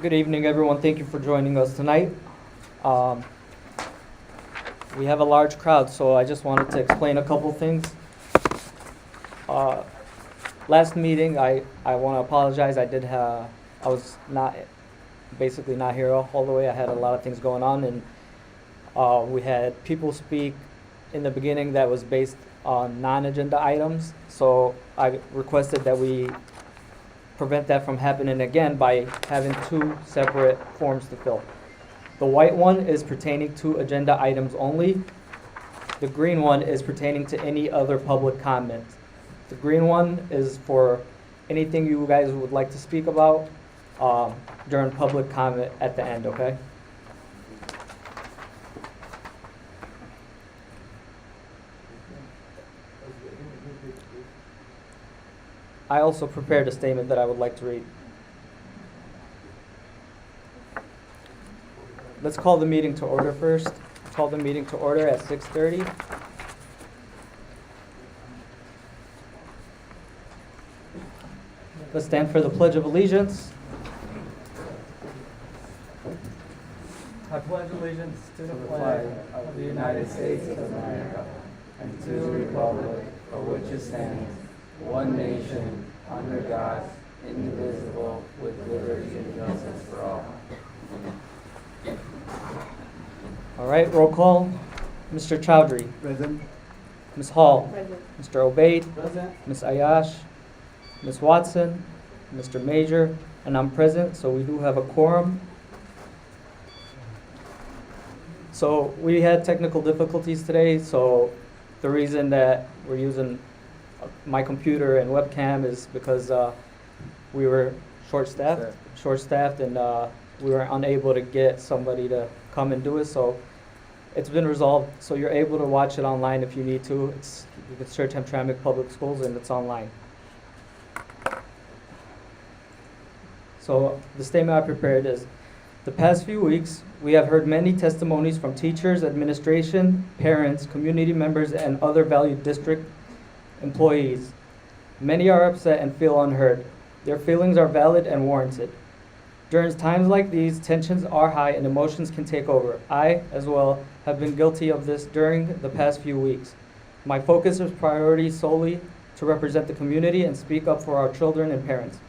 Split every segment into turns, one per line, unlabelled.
Good evening, everyone. Thank you for joining us tonight. Um, we have a large crowd, so I just wanted to explain a couple things. Uh, Last meeting, I want to apologize. I was basically not here all the way. I had a lot of things going on, and we had people speak in the beginning that was based on non-agenda items. So I requested that we prevent that from happening again by having two separate forms to fill. The white one is pertaining to agenda items only. The green one is pertaining to any other public comment. The green one is for anything you guys would like to speak about during public comment at the end, okay? I also prepared a statement that I would like to read. Let's call the meeting to order first. Call the meeting to order at 6:30. Let's stand for the Pledge of Allegiance. I pledge allegiance to the flag
of the United States of America and to the republic for which it stands, one nation, under God, indivisible, with liberty and justice for all.
All right, roll call. Mr. Chowdhury.
Present.
Ms. Hall.
Present.
Mr. Obaid.
Present.
Ms. Ayash. Ms. Watson. Mr. Major. And I'm present, so we do have a quorum. So we had technical difficulties today, so the reason that we're using my computer and webcam is because we were short-staffed, and we were unable to get somebody to come and do it. So it's been resolved. So you're able to watch it online if you need to. You can search Hamtramck Public Schools, and it's online. So the statement I prepared is: the past few weeks, we have heard many testimonies from teachers, administration, parents, community members, and other valued district employees. Many are upset and feel unheard. Their feelings are valid and warranted. During times like these, tensions are high and emotions can take over. I, as well, have been guilty of this during the past few weeks. My focus is priority solely to represent the community and speak up for our children and parents.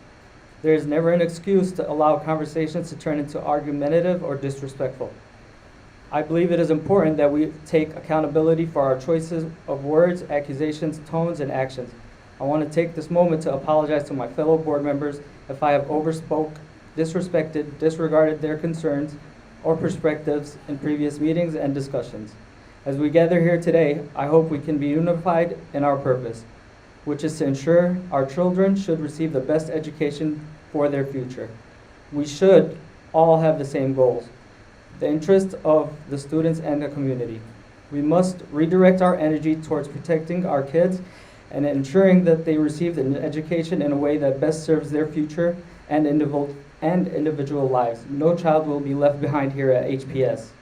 There is never an excuse to allow conversations to turn into argumentative or disrespectful. I believe it is important that we take accountability for our choices of words, accusations, tones, and actions. I want to take this moment to apologize to my fellow board members if I have overspoke, disrespected, disregarded their concerns or perspectives in previous meetings and discussions. As we gather here today, I hope we can be unified in our purpose, which is to ensure our children should receive the best education for their future. We should all have the same goals: the interest of the students and the community. We must redirect our energy towards protecting our kids and ensuring that they receive an education in a way that best serves their future and individual lives. No child will be left behind here at HPS.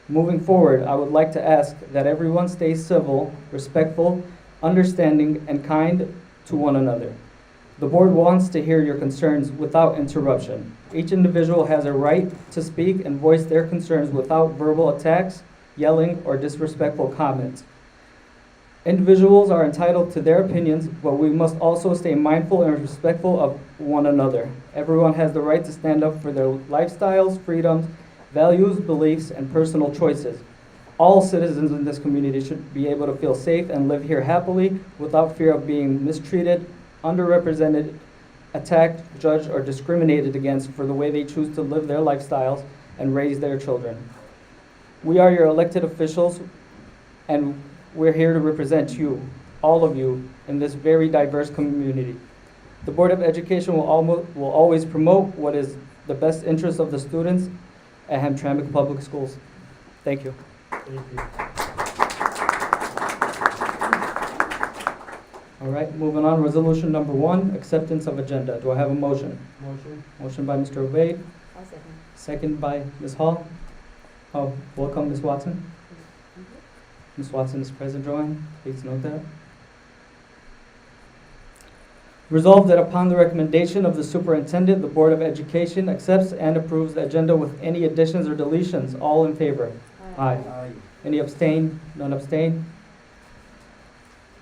Moving forward, I would like to ask that everyone stay civil, respectful, understanding, and kind to one another. The board wants to hear your concerns without interruption. Each individual has a right to speak and voice their concerns without verbal attacks, yelling, or disrespectful comments. Individuals are entitled to their opinions, but we must also stay mindful and respectful of one another. Everyone has the right to stand up for their lifestyles, freedoms, values, beliefs, and personal choices. All citizens in this community should be able to feel safe and live here happily without fear of being mistreated, underrepresented, attacked, judged, or discriminated against for the way they choose to live their lifestyles and raise their children. We are your elected officials, and we're here to represent you, all of you, in this very diverse community. The Board of Education will always promote what is the best interest of the students at Hamtramck Public Schools. Thank you.
Thank you.
All right, moving on, resolution number 1, acceptance of agenda. Do I have a motion?
Motion.
Motion by Mr. Obaid,
I'll second.
second by Ms. Hall. Welcome, Ms. Watson. Ms. Watson is present, Joanne. Please note that. Resolved that upon the recommendation of the superintendent, the Board of Education accepts and approves the agenda with any additions or deletions. All in favor? Aye. Any abstain? None abstain?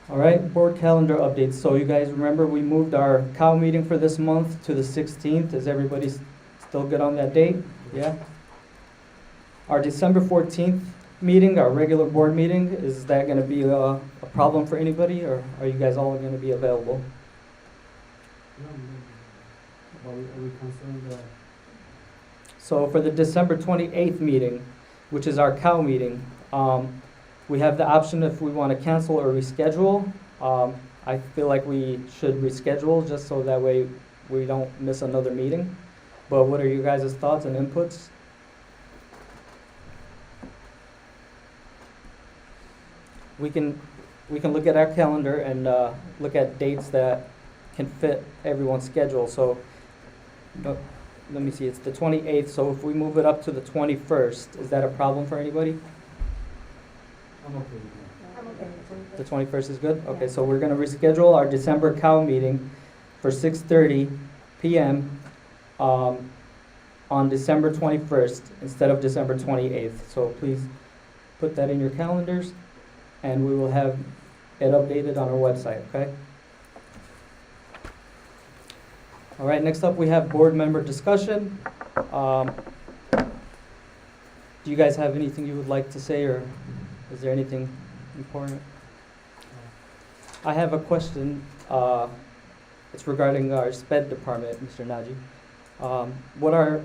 All right, board calendar updates. So you guys remember we moved our cow meeting for this month to the 16th. Is everybody still good on that date? Yeah? Our December 14th meeting, our regular board meeting, is that going to be a problem for anybody, or are you guys all going to be available?
Are we concerned
So for the December 28th meeting, which is our cow meeting, we have the option if we want to cancel or reschedule. I feel like we should reschedule just so that way we don't miss another meeting. But what are you guys' thoughts and inputs? We can look at our calendar and look at dates that can fit everyone's schedule. So let me see, it's the 28th, so if we move it up to the 21st, is that a problem for anybody?
I'm okay with that.
The 21st is good? Okay, so we're gonna reschedule our December cow meeting for 6:30 PM on December 21st instead of December 28th. So please put that in your calendars, and we will have it updated on our website, okay? All right, next up we have board member discussion. Do you guys have anything you would like to say, or is there anything important? I have a question. It's regarding our SPED department, Mr. Naji. What are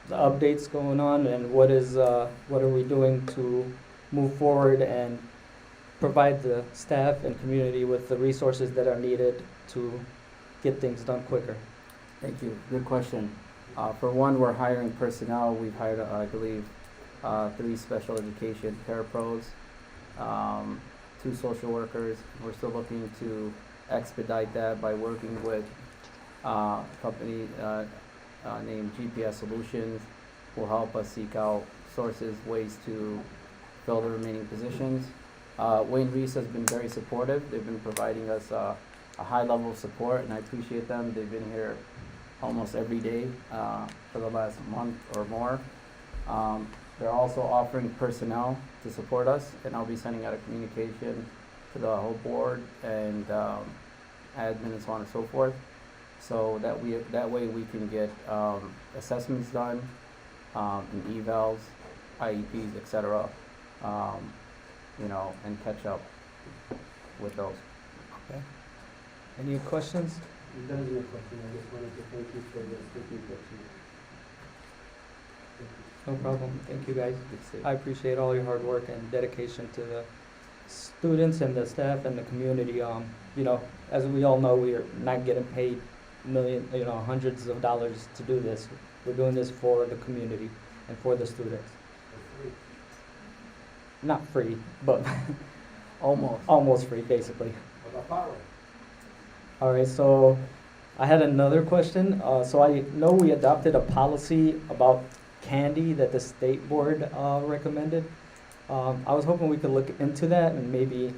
the updates going on, and what are we doing to move forward and provide the staff and community with the resources that are needed to get things done quicker?
Thank you. Good question. For one, we're hiring personnel. We've hired, I believe, 3 special education parapros, 2 social workers. We're still looking to expedite that by working with a company named GPS Solutions, who will help us seek out sources, ways to fill the remaining positions. Wayne Reese has been very supportive. They've been providing us a high level of support, and I appreciate them. They've been here almost every day for the last month or more. They're also offering personnel to support us, and I'll be sending out a communication to the whole board and admin and so on and so forth, so that way we can get assessments done, and evals, IEPs, etc. And catch up with those.
Okay. Any questions?
That is my question. I just wanted to thank you for the speaking question.
No problem. Thank you, guys. I appreciate all your hard work and dedication to the students and the staff and the community. As we all know, we are not getting paid hundreds of dollars to do this. We're doing this for the community and for the students. Not free, but almost free, basically. All right, so I had another question. So I know we adopted a policy about candy that the state board recommended. I was hoping we could look into that and maybe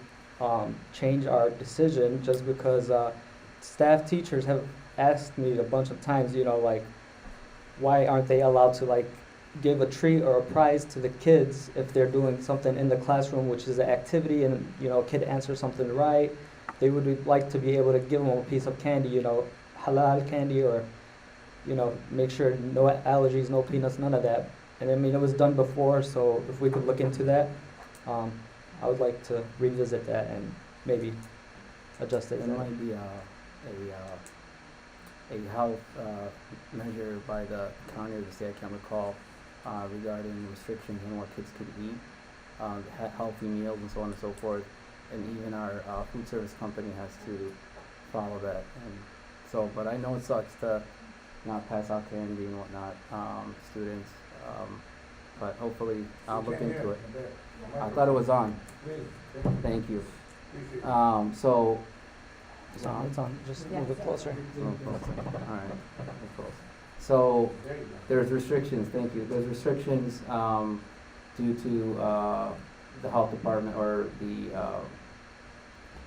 change our decision, just because staff teachers have asked me a bunch of times, why aren't they allowed to give a treat or a prize to the kids if they're doing something in the classroom, which is an activity, and a kid answers something right. They would like to be able to give them a piece of candy, halal candy, or make sure no allergies, no peanuts, none of that. And it was done before, so if we could look into that, I would like to revisit that and maybe adjust it.
There might be a health measure by the county or the state, I can't recall, regarding restrictions on what kids could eat, healthy meals and so on and so forth. And even our food service company has to follow that. And so, but I know it sucks to not pass out candy and whatnot, students. But hopefully I'll look into it. I thought it was on. Thank you. So.
It's on. Just move it closer.
All right. Close. So there's restrictions. Thank you. There's restrictions due to the health department, or the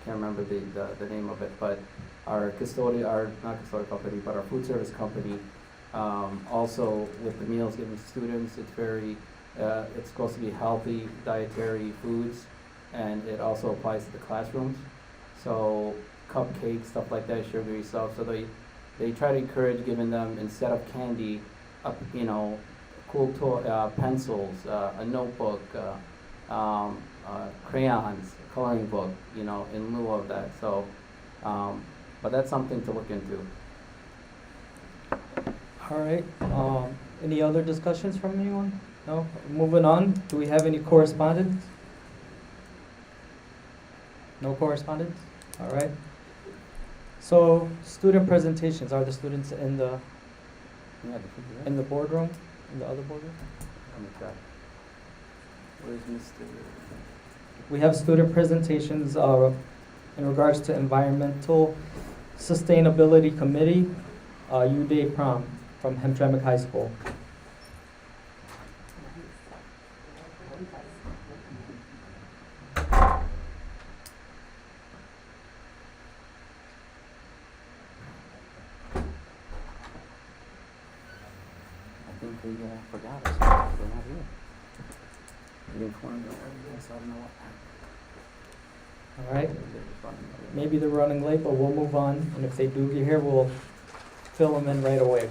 can't remember the name of it, but our not custodial company, but our food service company, also with the meals given to students, it's supposed to be healthy dietary foods, and it also applies to the classrooms. So cupcakes, stuff like that, sugary stuff. So they try to encourage giving them, instead of candy, cool pencils, a notebook, crayons, coloring book, in lieu of that. So, but that's something to look into.
All right, any other discussions from anyone? No? Moving on, do we have any correspondence? No correspondence? All right. So, student presentations, are the students in the boardroom, in the other boardroom?
Let me check. Where's Mr.?
We have student presentations in regards to Environmental Sustainability Committee, U-Day Prom from Hamtramck High School.
I think they forgot us. They're not here. They informed us. So I don't know what happened.
All right,
They're just running late.
maybe they're running late, but we'll move on, and if they do get here, we'll fill them in right away.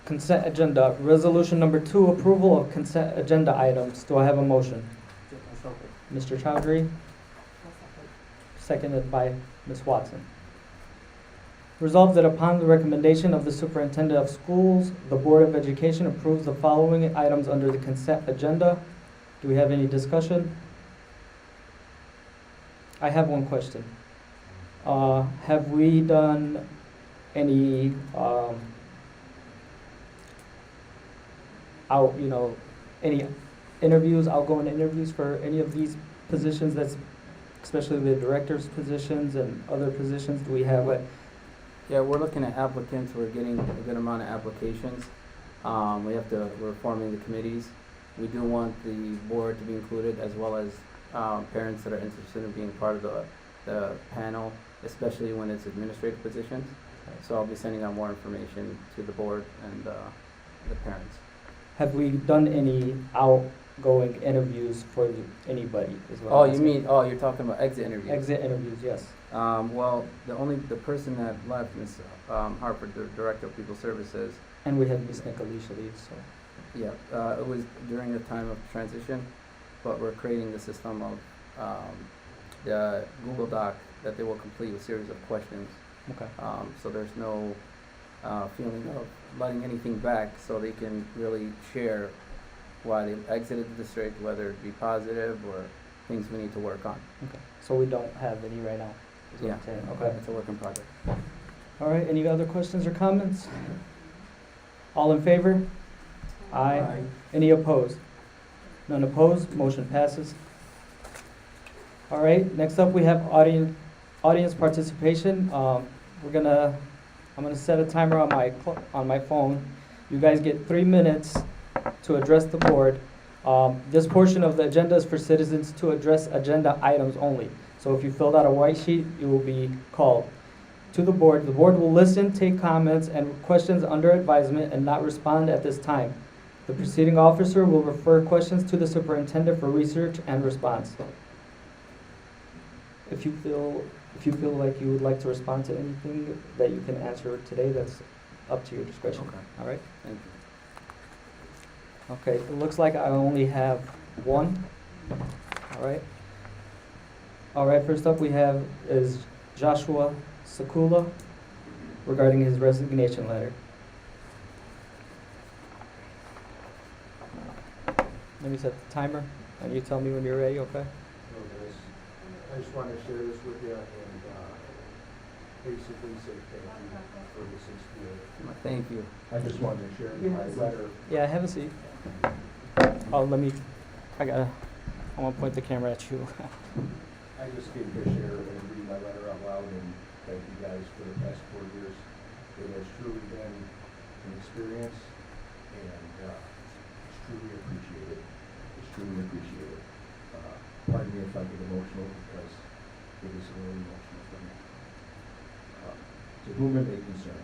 Consent agenda, resolution number 2, approval of consent agenda items. Do I have a motion? Mr. Chowdhury, seconded by Ms. Watson. Resolved that upon the recommendation of the superintendent of schools, the Board of Education approves the following items under the consent agenda. Do we have any discussion? I have one question. Have we done any any outgoing interviews for any of these positions, that's especially the director's positions and other positions? Do we have
Yeah, we're looking at applicants. We're getting a good amount of applications. We're forming the committees. We do want the board to be included, as well as parents that are interested in being part of the panel, especially when it's administrative positions. So I'll be sending out more information to the board and the parents.
Have we done any outgoing interviews for anybody as well?
You're talking about exit interviews?
Exit interviews, yes.
Well, the person that left, Ms. Harper, the Director of People Services.
And we had Ms. Alicia leave, so.
Yeah, it was during the time of transition, but we're creating the system of the Google Doc that they will complete with a series of questions.
Okay.
So there's no feeling of letting anything back, so they can really share why they exited the district, whether it be positive or things we need to work on.
Okay. So we don't have any right now, is what
Yeah.
I'm saying. Okay.
It's a work in progress.
All right, any other questions or comments? All in favor? Aye. Any opposed? None opposed, motion passes. All right, next up we have audience participation. I'm gonna set a timer on my phone. You guys get 3 minutes to address the board. This portion of the agenda is for citizens to address agenda items only. So if you filled out a white sheet, you will be called to the board. The board will listen, take comments, and questions under advisement and not respond at this time. The proceeding officer will refer questions to the superintendent for research and response. If you feel like you would like to respond to anything that you can answer today, that's up to your discretion.
Okay.
All right?
Thank you.
Okay, it looks like I only have one. All right. All right, first up is Joshua Sakula regarding his resignation letter. Let me set the timer, and you tell me when you're ready, okay?
I just wanted to share this with you and basically say thank you for this experience.
Thank you.
I just wanted to share my letter.
Yeah, have a seat. Oh, I want to point the camera at you.
I just came to share and read my letter out loud and thank you guys for the past 4 years. It has truly been an experience and it's truly appreciated. It's truly appreciated. Pardon me if I get emotional because a little emotional for me. To whom it may concern.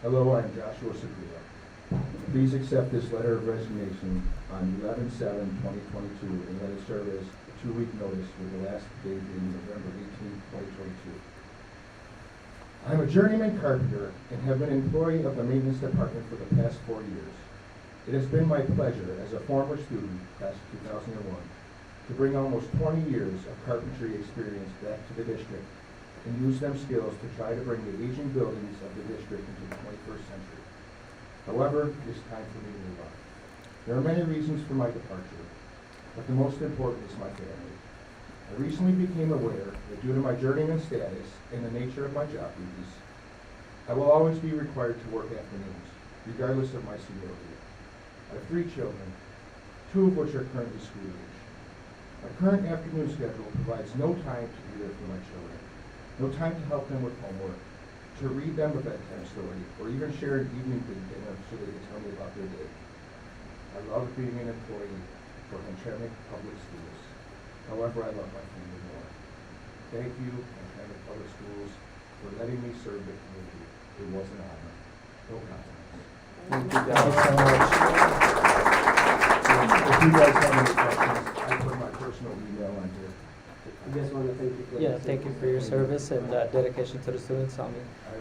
Hello, I'm Joshua Segura. Please accept this letter of resignation on 11/7/2022 and let it serve as a 2-week notice with the last date being November 18, 2022. I'm a journeyman carpenter and have been employee of the maintenance department for the past 4 years. It has been my pleasure as a former student, class of 2001, to bring almost 20 years of carpentry experience back to the district and use them skills to try to bring the aging buildings of the district into the 21st century. However, it is time for me to move on. There are many reasons for my departure, but the most important is my family. I recently became aware that due to my journeyman status and the nature of my job duties, I will always be required to work afternoons, regardless of my seniority. I have 3 children, 2 of which are currently school age. My current afternoon schedule provides no time to be there for my children, no time to help them with homework, to read them a bedtime story, or even share an evening dinner so they can tell me about their day. I love being an employee for Hamtramck Public Schools. However, I love my family more. Thank you, Hamtramck Public Schools, for letting me serve the community. It was an honor. No compliments.
Thank you guys so much.
If you guys have any questions, I put my personal email on here.
I just want to thank you for
Yeah, thank you for your service and dedication to the students. I'm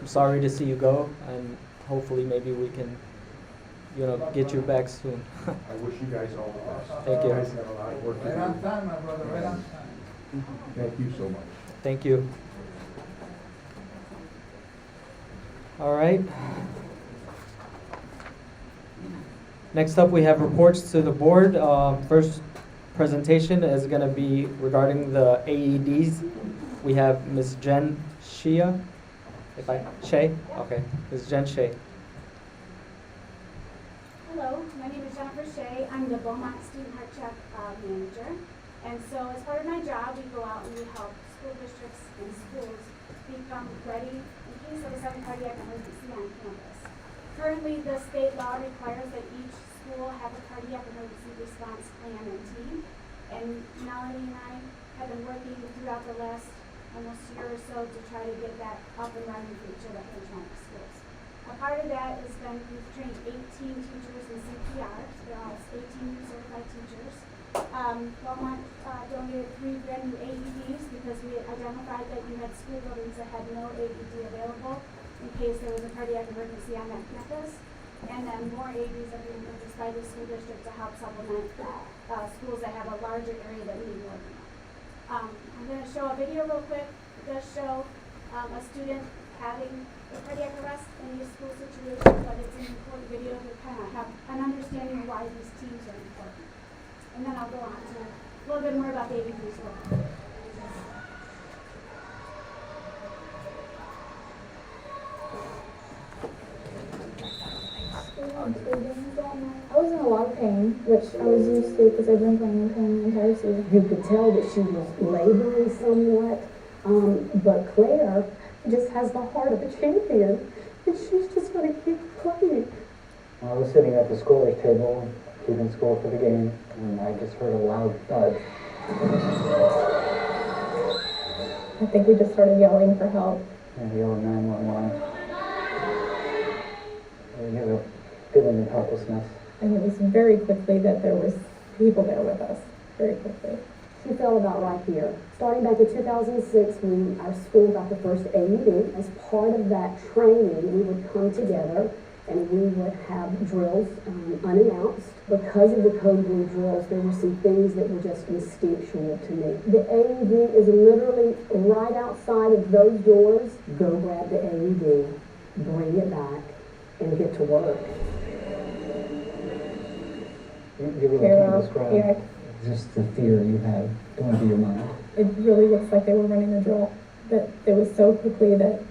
sorry to see you go, and hopefully maybe we can, get you back soon.
I wish you guys all the best.
Thank you.
You guys have a lot of work to
Right on
do.
time, my brother, right on time.
Thank you so much.
Thank you. All right. Next up, we have reports to the board. First presentation is going to be regarding the AEDs. We have Ms. Jen Shea. Shea? Okay, Ms. Jen Shea.
Hello, my name is Jennifer Shea. I'm the Beaumont Student Heart Check manager. And so as part of my job, we go out and we help school districts and schools become ready in case of a sudden cardiac emergency on campus. Currently, the state law requires that each school have a cardiac emergency response plan and team. And Melanie and I have been working throughout the last almost year or so to try to get that up and running for each of the Hamtramck schools. A part of that has been we've trained 18 teachers in CPR. So they're all 18 certified teachers. Beaumont donated 3 brand new AEDs because we identified that you had school buildings that had no AED available in case there was a cardiac emergency on that campus. And then more AEDs are being purchased by the school district to help supplement schools that have a larger area that need more than that. I'm going to show a video real quick. It does show a student having a cardiac arrest in these school situations, but it's an important video to kind of have an understanding of why these teams are important. And then I'll go on to a little bit more about the AEDs.
I was in a lot of pain, which I was used to because I've been playing in pain the entire season.
You could tell that she was laboring somewhat, but Claire
Just has the heart of a champion, and she's just going to keep playing.
I was sitting at the scorer's table, keeping score for the game, and I just heard a loud thud.
I think we just started yelling for help.
And yelled 911. And you have a feeling of helplessness.
And it was very quickly that there was people there with us, very quickly.
She fell about right here. Starting back in 2006, when our school got the first AED, as part of that training, we would come together and we would have drills unannounced. Because of the code blue drills, there were some things that were just instinctual to me. The AED is literally right outside of those doors. Go grab the AED, bring it back, and get to work.
You really can't describe just the fear you had going through your mind.
It really looks like they were running the drill. That it was so quickly that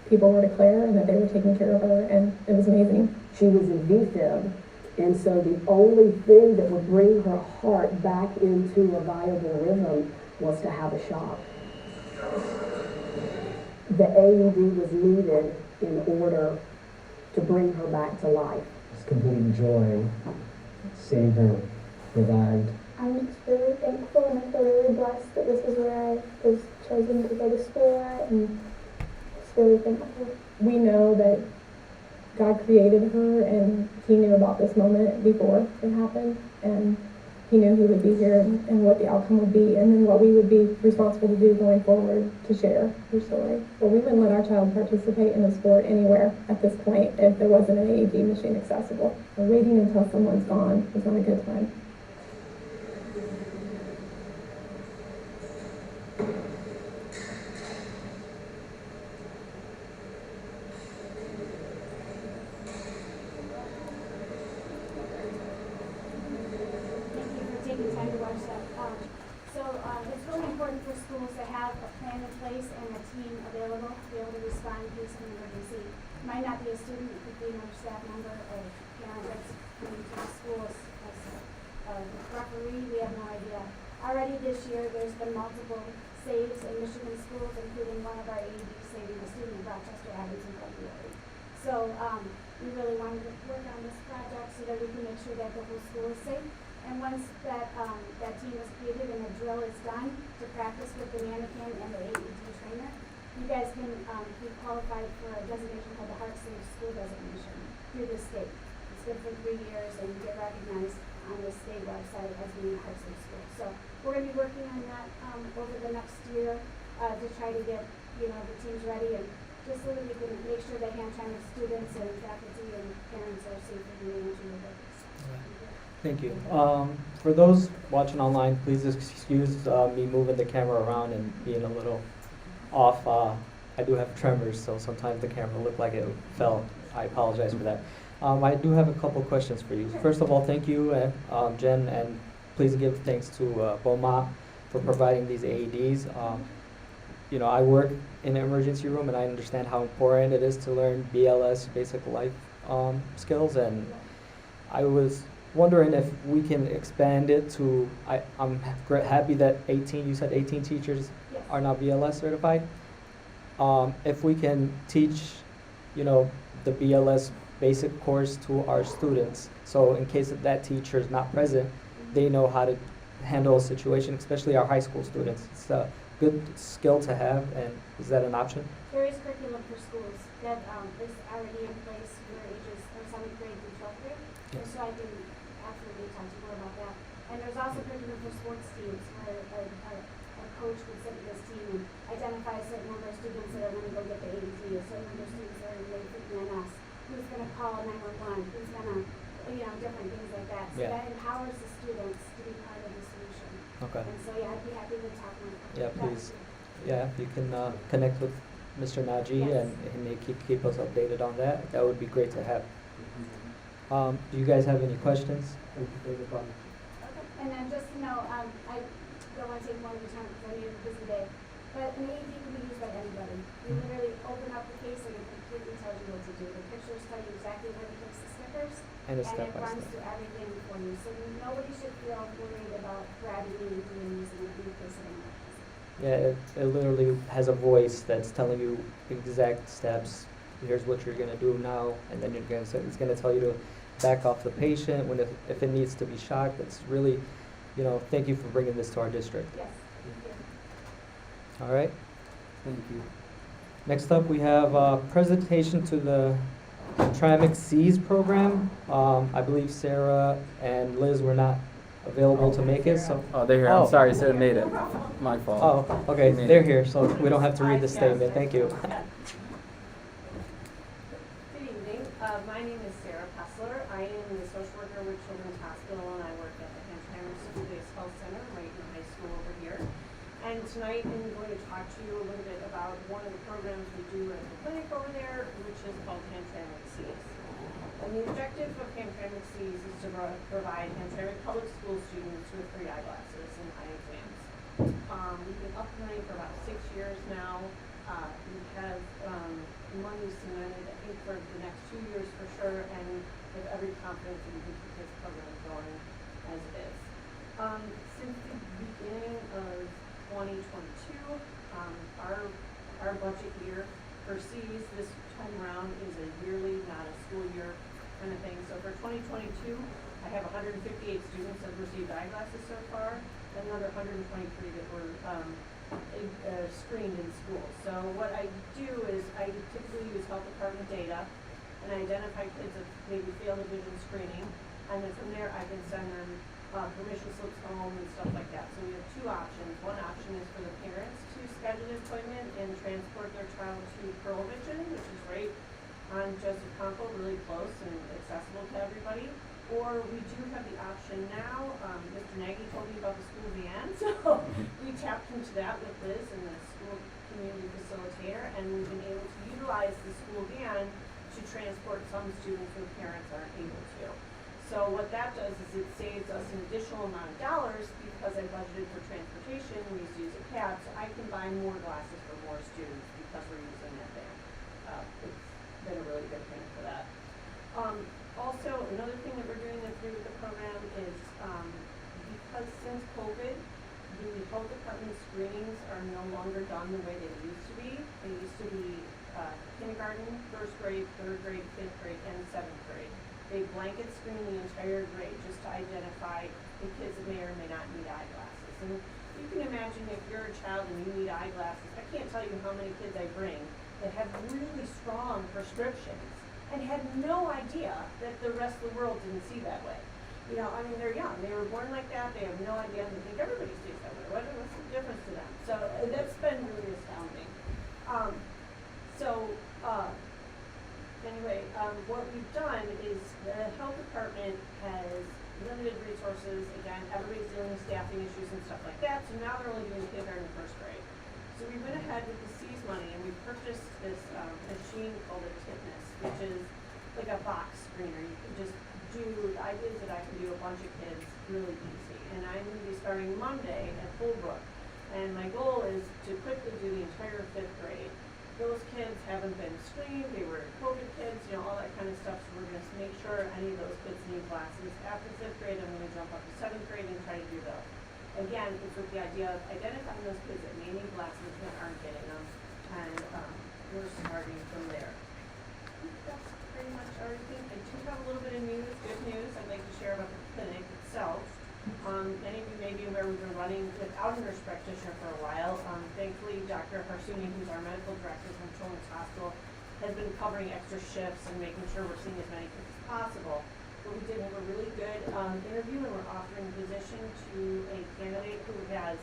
people were declared and that they were taking care of her, and it was amazing.
She was in VFib, and so the only thing that would bring her heart back into a viable rhythm was to have a shock. The AED was needed in order to bring her back to life.
It's complete joy seeing her revived.
I'm just really thankful, and I feel really blessed that this is where I was chosen to go to school at, and just really thankful. We know that God created her, and He knew about this moment before it happened, and He knew He would be here and what the outcome would be, and then what we would be responsible to do going forward to share her story. But we wouldn't let our child participate in a sport anywhere at this point if there wasn't an AED machine accessible. So waiting until someone's gone is not a good time.
Thank you for taking time to watch that. It's really important for schools to have a plan in place and a team available to be able to respond in case of an emergency. It might not be a student, it could be another staff member or parent that's coming to the schools as a referee. We have no idea. Already this year, there's been multiple saves in Michigan schools, including one of our AEDs saving a student in Rochester, Abington, February. So we really wanted to work on this project so that we can make sure that the whole school is safe. And once that team is created and the drill is done to practice with the mannequin and the AED trainer, you guys can be qualified for a designation called the Heart Safe School Designation through the state. It's good for 3 years, and you get recognized on the state website as being a Heart Safe School. So we're going to be working on that over the next year to try to get the teams ready, and just so that we can make sure that Hamtramck students and faculty and parents are safe in managing the buildings.
Thank you. For those watching online, please excuse me moving the camera around and being a little off. I do have tremors, so sometimes the camera looked like it fell. I apologize for that. I do have a couple questions for you. First of all, thank you, Jen, and please give thanks to Beaumont for providing these AEDs. I work in the emergency room, and I understand how important it is to learn BLS, basic life skills, and I was wondering if we can expand it to, I'm happy that you said 18 teachers
Yes.
are now BLS certified. If we can teach, the BLS basic course to our students, so in case that teacher is not present, they know how to handle a situation, especially our high school students. It's a good skill to have, and is that an option?
There is curriculum for schools that is already in place for ages of 7th grade through 12th grade.
Yes.
So I can absolutely talk to you more about that. And there's also curriculum for sports teams where a coach would sit with this team and identify a certain number of students that are going to go get the AED, a certain number of students that are going to get the NS, who's going to call 911, who's going to, different things like that. So
Yeah.
that empowers the students to be part of the solution.
Okay.
And so, I'd be happy to talk more about
Yeah,
that.
please. Yeah, if you can connect with Mr. Naji
Yes.
and they keep us updated on that, that would be great to have. Do you guys have any questions?
Okay, and then just to know, I don't want to take more of your time because I know it's a busy day, but an AED can be used by anybody. You literally open up the case and it completely tells you what to do. The pictures tell you exactly where to place the stickers,
And a
it
step by
runs
step.
through everything for you. So nobody should feel worried about grabbing an AED and using it in case of an emergency.
Yeah, it literally has a voice that's telling you exact steps. Here's what you're gonna do now, and then it's gonna tell you to back off the patient if it needs to be shocked. It's really, thank you for bringing this to our district.
Yes, thank you.
All right.
Thank you.
Next up, we have a presentation to the Hamtramck Seas program. I believe Sarah and Liz were not available to make it, so.
Oh, they're here.
Oh.
I'm sorry, Sarah made it. My fault.
Oh, okay, they're here, so we don't have to read the statement. Thank you.
Good evening. My name is Sarah Pessler. I am the social worker with Children's Hospital, and I work at the Hamtramck School-Based Health Center right in high school over here. And tonight I'm going to talk to you a little bit about one of the programs we do at the clinic over there, which is called Hamtramck Seas. And the objective of Hamtramck Seas is to provide Hamtramck public school students with free eyeglasses and eye exams. We've been up and running for about 6 years now. We have money cemented, I think, for the next 2 years for sure, and with every confidence that we can keep this program going as is. Since the beginning of 2022, our budget year for C's this time around is a yearly, not a school year kind of thing. So for 2022, I have 158 students that have received eyeglasses so far, and another 123 that we're screened in school. So what I do is I typically use health department data and identify kids that maybe failed a vision screening, and then from there I can send them permission slips home and stuff like that. So we have two options. One option is for the parents to schedule an appointment and transport their child to Pearl Vision, which is right on Joseph Conco, really close and accessible to everybody. Or we do have the option now, Mr. Nagy told me about the school van, so we tapped into that with Liz and the school community facilitator, and we've been able to utilize the school van to transport some students whose parents aren't able to. So what that does is it saves us an additional amount of dollars because I budgeted for transportation, we used to use a cab, so I can buy more glasses for more students because we're using that van. It's been a really good thing for that. Also, another thing that we're doing that's new with the program is because since COVID, the health department screenings are no longer done the way they used to be. They used to be kindergarten, first grade, third grade, fifth grade, and seventh grade. They blanket screen the entire grade just to identify the kids that may or may not need eyeglasses. And you can imagine if you're a child and you need eyeglasses, I can't tell you how many kids I bring that have really strong prescriptions and had no idea that the rest of the world didn't see that way. You know, I mean, they're young. They were born like that. They have no idea. They think everybody sees that way. What's the difference to them? So that's been really astounding. Anyway, what we've done is the health department has limited resources. Again, everybody's dealing with staffing issues and stuff like that. So now they're only doing kindergarten and first grade. So we went ahead with the C's money and we purchased this machine called a Tipness, which is like a box screener. You can just do, the idea is that I can do a bunch of kids really easy. And I'm going to be starting Monday at Fullbrook. And my goal is to quickly do the entire fifth grade. Those kids haven't been screened, they were COVID kids, you know, all that kind of stuff. So we're going to make sure any of those kids need glasses. After fifth grade, I'm going to jump up to seventh grade and try to do those. Again, it's with the idea of identifying those kids that may need glasses that aren't getting them, and we're starting from there. I think that's pretty much everything. I do have a little bit of news, good news, I'd like to share about the clinic itself. Many of you may be aware we've been running without a nurse practitioner for a while. Thankfully, Dr. Harsuni, who's our medical director from Children's Hospital, has been covering extra shifts and making sure we're seeing as many kids as possible. But we did have a really good interview, and we're offering a position to a candidate who has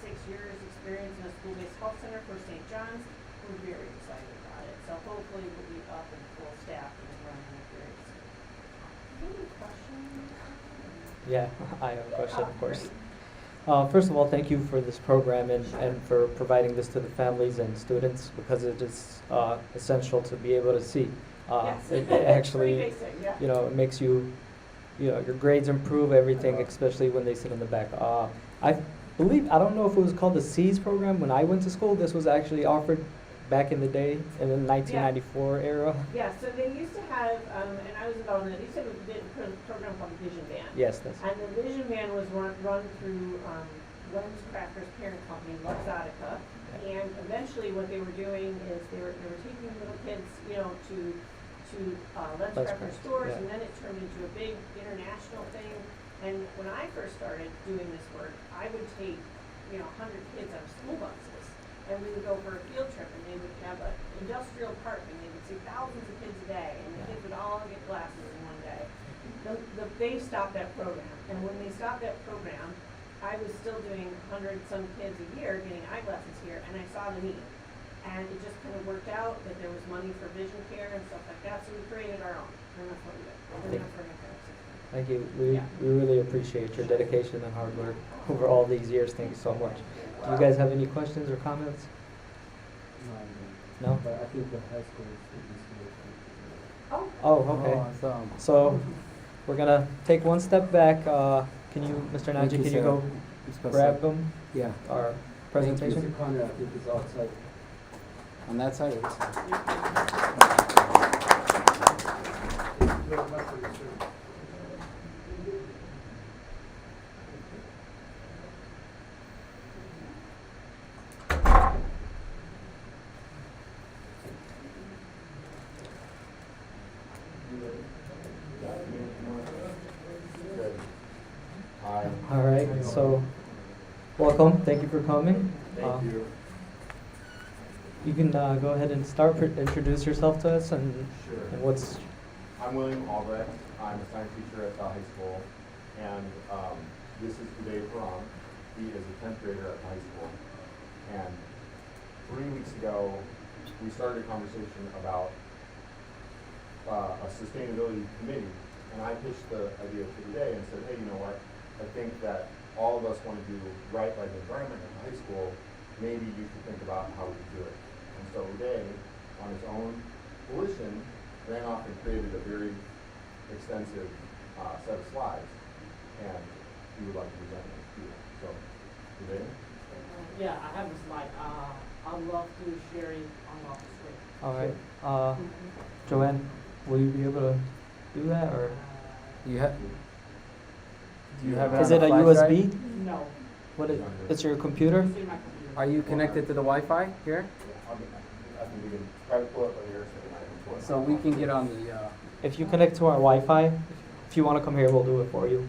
6 years experience in a school-based health center for St. John's. We're very excited about it. So hopefully we'll be up and full staff and running it very soon. Any questions?
Yeah, I have a question, of course. First of all, thank you for this program and for providing this to the families and students, because it is essential to be able to see.
Yes.
It actually,
Pretty basic, yeah.
you know, it makes you know, your grades improve, everything, especially when they sit in the back. I believe, I don't know if it was called the C's program when I went to school. This was actually offered back in the day, in the 1994 era.
Yeah, so they used to have, and I was involved in it, they used to have a program called the Vision Van.
Yes, that's.
And the Vision Van was run through Len's Crafter's parent company, Luxottica. And eventually what they were doing is they were taking little kids, you know, to Len's Crafter stores,
yeah.
and then it turned into a big international thing. And when I first started doing this work, I would take, you know, 100 kids on school buses, and we would go for a field trip, and they would have an industrial park, and they would see thousands of kids a day, and the kids would all get glasses in one day. They stopped that program, and when they stopped that program, I was still doing 100-some kids a year getting eyeglasses here, and I saw the need. And it just kind of worked out that there was money for vision care and stuff like that, so we created our own. And that's what we did. And that's where my parents are.
Thank you. We really appreciate your dedication and hard work over all these years. Thank you so much. Do you guys have any questions or comments? No?
But I think the high school is
Oh, okay.
awesome.
So we're gonna take one step back. Can you, Mr.
Thank
Najee,
you,
can you
sir.
go
It's possible.
grab them,
Yeah.
our
Thank
presentation?
you, Mr. Conrad, I think it's outside. On that side, it's
All right, so welcome. Thank you for coming. Thank you. You can go ahead and introduce yourself to us and
Sure.
what's.
I'm William Albrecht. I'm a science teacher at the high school, and this is Uday Param. He is a 10th grader at the high school. And 3 weeks ago, we started a conversation about a sustainability committee, and I pitched the idea to Uday and said, hey, you know what? I think that all of us want to do right by the environment in high school. Maybe you should think about how we do it. And so Uday, on his own volition, ran off and created a very extensive set of slides, and he would like to present them to you. So, Uday?
Yeah, I have a slide. I'd love to share it on the screen.
All right. Joanne, will you be able to do that, or
You have. Do you have it
is
on
it a
flash
USB?
drive?
No,
What is? It's your computer?
it's in my computer.
Are you connected to the Wi-Fi here?
I think we can try to pull it right here so that I can pull it.
So we can get on the.
If you connect to our Wi-Fi, if you want to come here, we'll do it for you.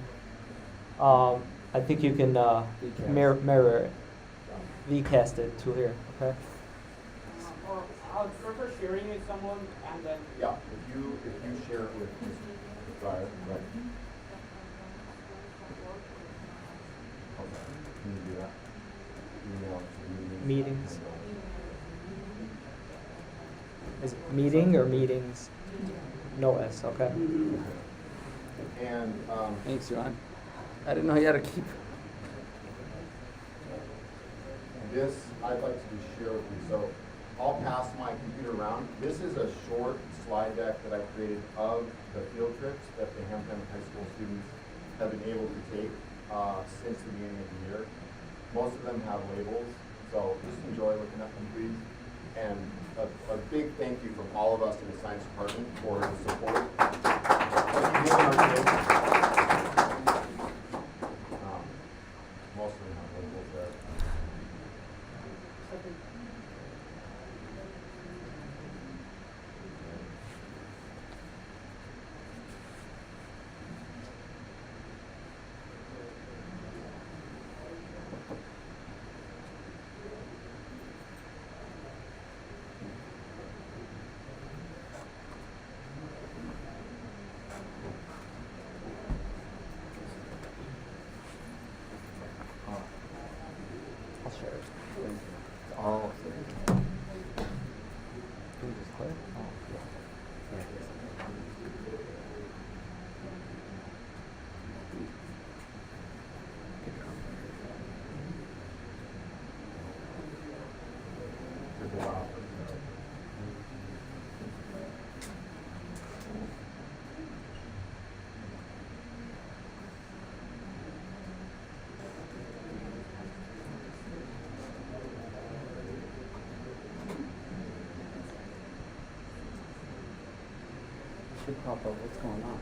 I think you can
Vcast.
mirror it, Vcast it to here. Okay.
Or I'll prefer sharing with someone and then.
Yeah, if you share it with Mr. Dryer, right? Okay, can you do that? Email it to
Meetings. Is it meeting or meetings? No S. Okay.
And
Thanks, John. I didn't know you had to keep.
this I'd like to just share with you. So I'll pass my computer around. This is a short slide deck that I created of the field trips that the Hamtramck High School students have been able to take since the beginning of the year. Most of them have labels, so just enjoy looking at them, please. And a big thank you from all of us in the science department for the support that you give our kids. Most of them have labels there.
I'll share it.
Oh.
Can you just click? Oh,
To go out.
Should pop up. What's going on?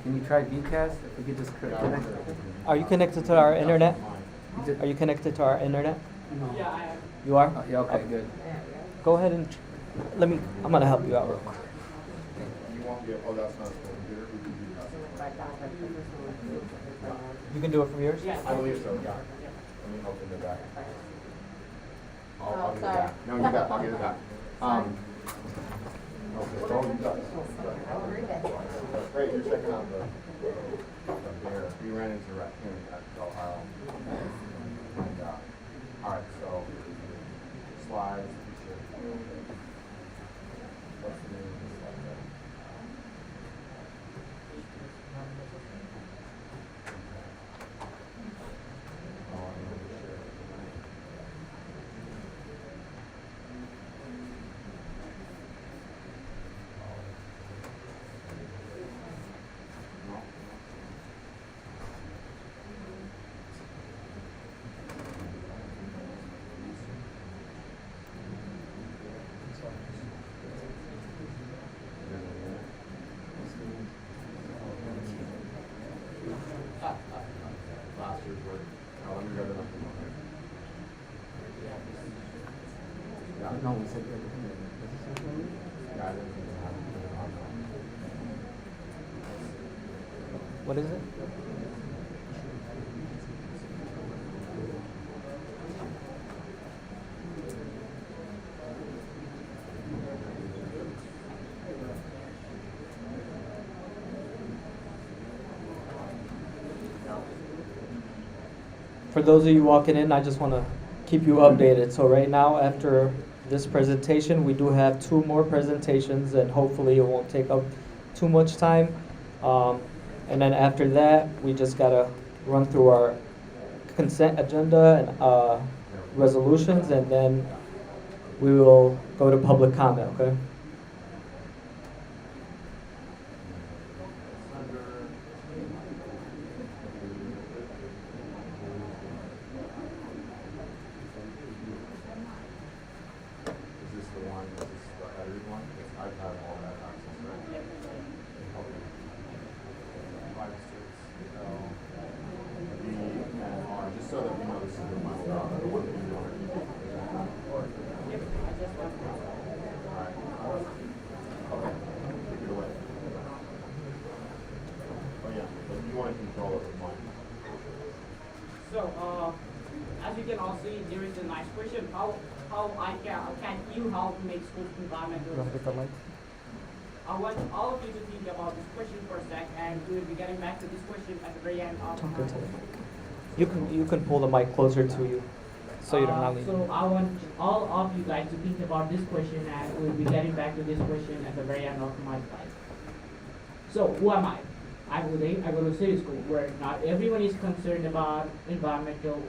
Can you try Vcast? If we could just connect.
Are you connected to our internet?
You just-
Are you connected to our internet?
Yeah, I am.
You are?
Oh, yeah. Okay. Good.
Go ahead and let me. I'm gonna help you out real quick.
You won't be, oh, that's not a computer, we can do that.
You can do it from yours.
Yeah.
I believe so, yeah. Let me open the back. I'll get it back. No, you got, I'll get it back. Okay, so you got it. That's great, you're checking out the bear. We ran into a raccoon at the aisle. And, all right, so slides, picture. What's the name of the slide deck? Oh, I'm not sure. No? Last year's work. Now let me go to the. Yeah,
No, we said.
yeah, I didn't even have it on there.
What is it? For those of you walking in, I just want to keep you updated. So right now, after this presentation, we do have 2 more presentations, and hopefully it won't take up too much time. And then after that, we just gotta run through our consent agenda and resolutions, and then we will go to public comment, okay?
Is this the one, is this the edited one? I've had all that access, right? Okay. 5, 6, L, B, and R, just so that we know this is the one, the one that you wanted. Alright. Okay, take it away. Oh yeah, but you want to control it with mine.
So, as you can all see, there is a nice question. How can you help make school environment?
You wanna get the light?
I want all of you to think about this question for a sec, and we will be getting back to this question at the very end of
Talk into the mic. You can pull the mic closer to you, so you don't have any.
So I want all of you guys to think about this question, and we'll be getting back to this question at the very end of my slide. So who am I? I go to city school where not everyone is concerned about environmental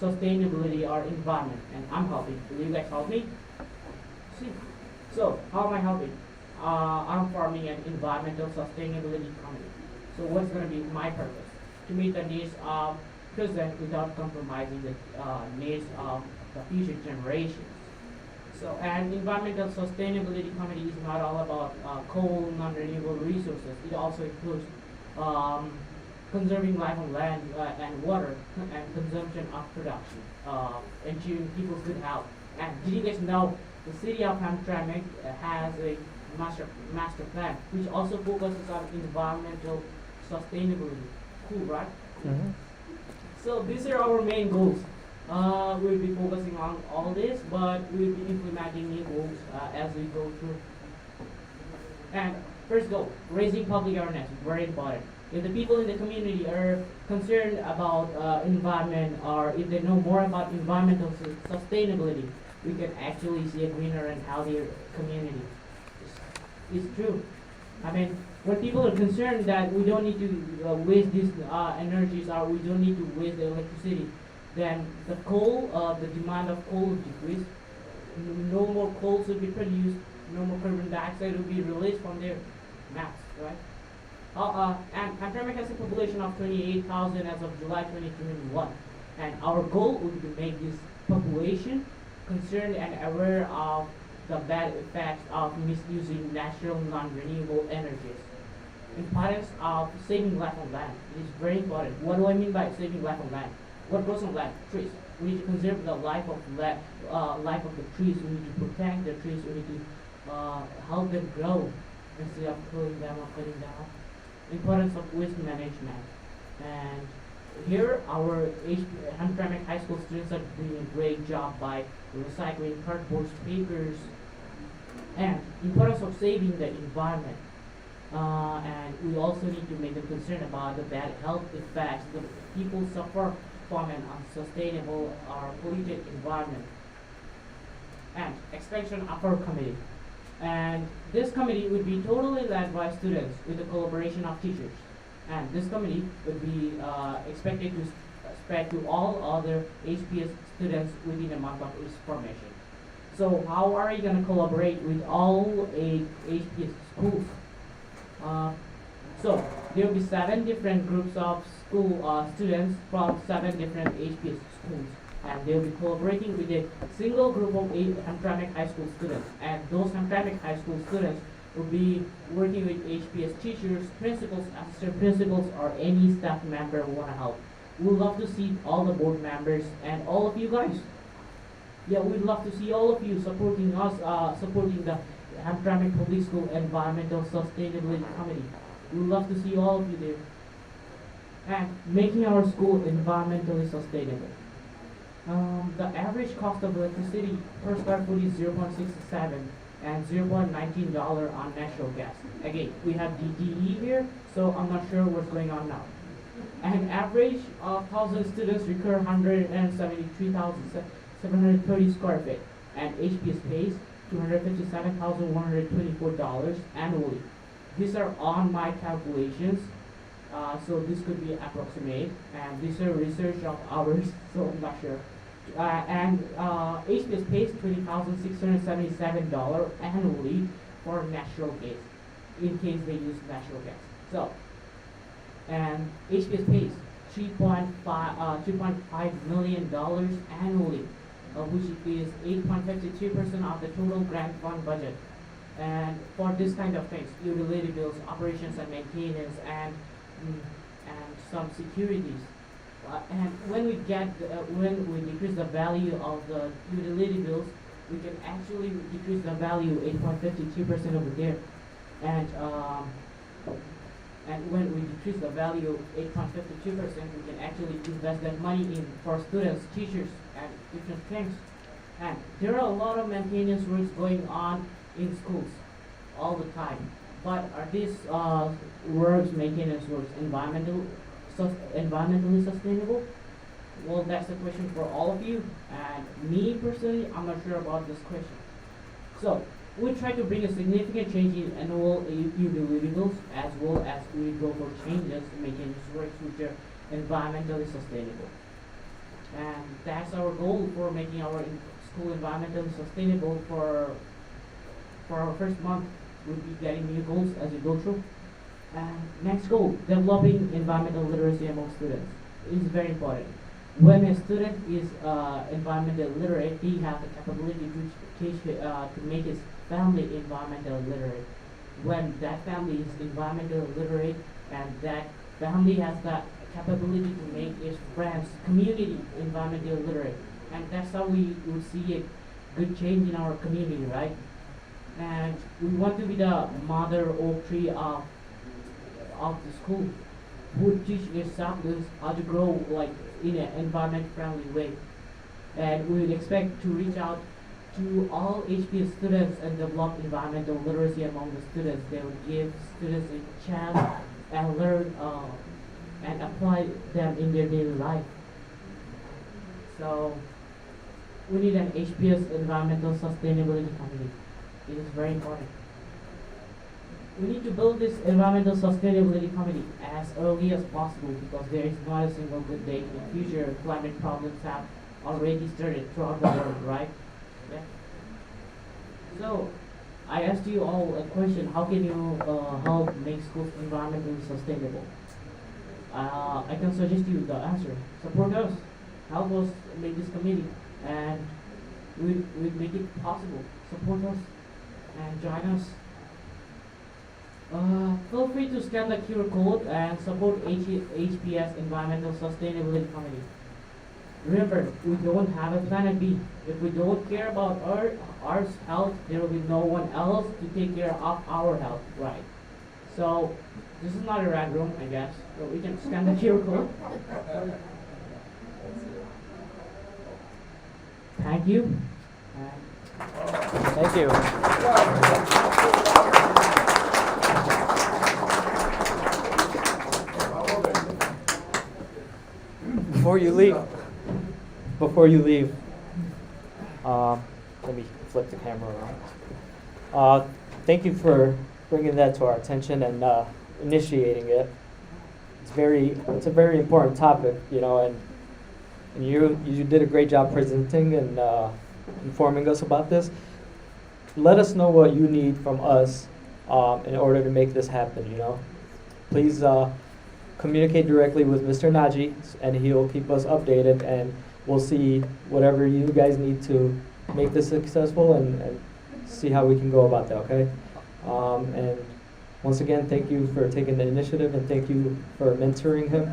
sustainability or environment, and I'm helping. Will you guys help me? See. So how am I helping? I'm forming an environmental sustainability committee. So what's going to be my purpose? To meet the needs of present without compromising the needs of the future generations. So an environmental sustainability committee is not all about coal, non-renewable resources. It also includes conserving life on land and water and consumption of production, ensuring people's good health. And did you guys know the city of Hamtramck has a master plan which also focuses on environmental sustainability? Cool, right?
Mm-hmm.
So these are our main goals. We'll be focusing on all this, but we'll be implementing new goals as we go through. And first goal, raising public awareness, very important. If the people in the community are concerned about environment, or if they know more about environmental sustainability, we can actually see a greener and healthier community. It's true. I mean, when people are concerned that we don't need to waste these energies, or we don't need to waste the electricity, then the coal, the demand of coal will decrease. No more coal will be produced. No more carbon dioxide will be released from their mass, right? And Hamtramck has a population of 28,000 as of July 2021, and our goal would be to make this population concerned and aware of the bad effects of misusing natural non-renewable energies. Importance of saving life on land. It is very important. What do I mean by saving life on land? What goes on land? Trees. We need to conserve the life of life of the trees. We need to protect the trees. We need to help them grow instead of killing them or cutting them off. Importance of waste management. And here our Hamtramck High School students are doing a great job by recycling cardboard, papers, and importance of saving the environment. And we also need to make them concerned about the bad health effects that people suffer from an unsustainable or polluted environment. And expansion of our committee. And this committee would be totally led by students with the collaboration of teachers. And this committee would be expected to spread to all other HPS students within a month of its formation. So how are you going to collaborate with all HPS schools? So there will be 7 different groups of school students from 7 different HPS schools, and they will be collaborating with a single group of Hamtramck High School students. And those Hamtramck High School students will be working with HPS teachers, principals, assistant principals, or any staff member who want to help. We'd love to see all the board members and all of you guys. Yeah, we'd love to see all of you supporting us, supporting the Hamtramck Public School Environmental Sustainability Committee. We'd love to see all of you there. and making our school environmentally sustainable. The average cost of electricity per square foot is 0.67 and $0.19 on natural gas. Again, we have DTE here, so I'm not sure what's going on now. An average of 1,000 students require 173,730 square feet, and HPS pays $257,124 annually. These are on my calculations, so this could be approximate, and these are research of ours, so I'm not sure. HPS pays $20,677 annually for natural gas, in case they use natural gas. So, and HPS pays $3.5 million annually, which is 8.52% of the total grant fund budget. And for this kind of things, utility bills, operations and maintenance, and some securities. And when we decrease the value of the utility bills, we can actually decrease the value 8.52% over there. And when we decrease the value 8.52%, we can actually invest that money in for students, teachers, and different things. And there are a lot of maintenance works going on in schools all the time. But are these maintenance works, environmentally sustainable? Well, that's the question for all of you. And me personally, I'm not sure about this question. So, we try to bring a significant change in annual utility bills, as well as we go for changes in maintenance works which are environmentally sustainable. And that's our goal for making our school environmentally sustainable. For our first month, we'll be getting new goals as we go through. And next goal, developing environmental literacy among students is very important. When a student is environmentally literate, he has the capability to make his family environmentally literate. When that family is environmentally literate, and that family has the capability to make its friends, community environmentally literate, and that's how we would see a good change in our community, right? And we want to be the mother oak tree of the school, who teach their students how to grow like in an environment friendly way. And we would expect to reach out to all HPS students and develop environmental literacy among the students. They would give students a chance and learn and apply them in their daily life. So we need an HPS environmental sustainability committee. It is very important. We need to build this environmental sustainability committee as early as possible, because there is not a single good day in the future. Climate problems have already started throughout the world, right? Yeah. So, I asked you all a question: how can you help make schools environmentally sustainable? I can suggest you the answer. Support us, help us make this committee, and we make it possible. Support us and join us. Feel free to scan the QR code and support HPS Environmental Sustainability Committee. Remember, we don't have a planet B. If we don't care about our health, there will be no one else to take care of our health, right? So, this is not a red room, I guess. So we can scan the QR code. Thank you.
Thank you. Before you leave, let me flip the camera around. Thank you for bringing that to our attention and initiating it. It's a very important topic, and you did a great job presenting and informing us about this. Let us know what you need from us in order to make this happen. Please communicate directly with Mr. Naji, and he'll keep us updated, and we'll see whatever you guys need to make this successful, and see how we can go about that, okay? And once again, thank you for taking the initiative, and thank you for mentoring him.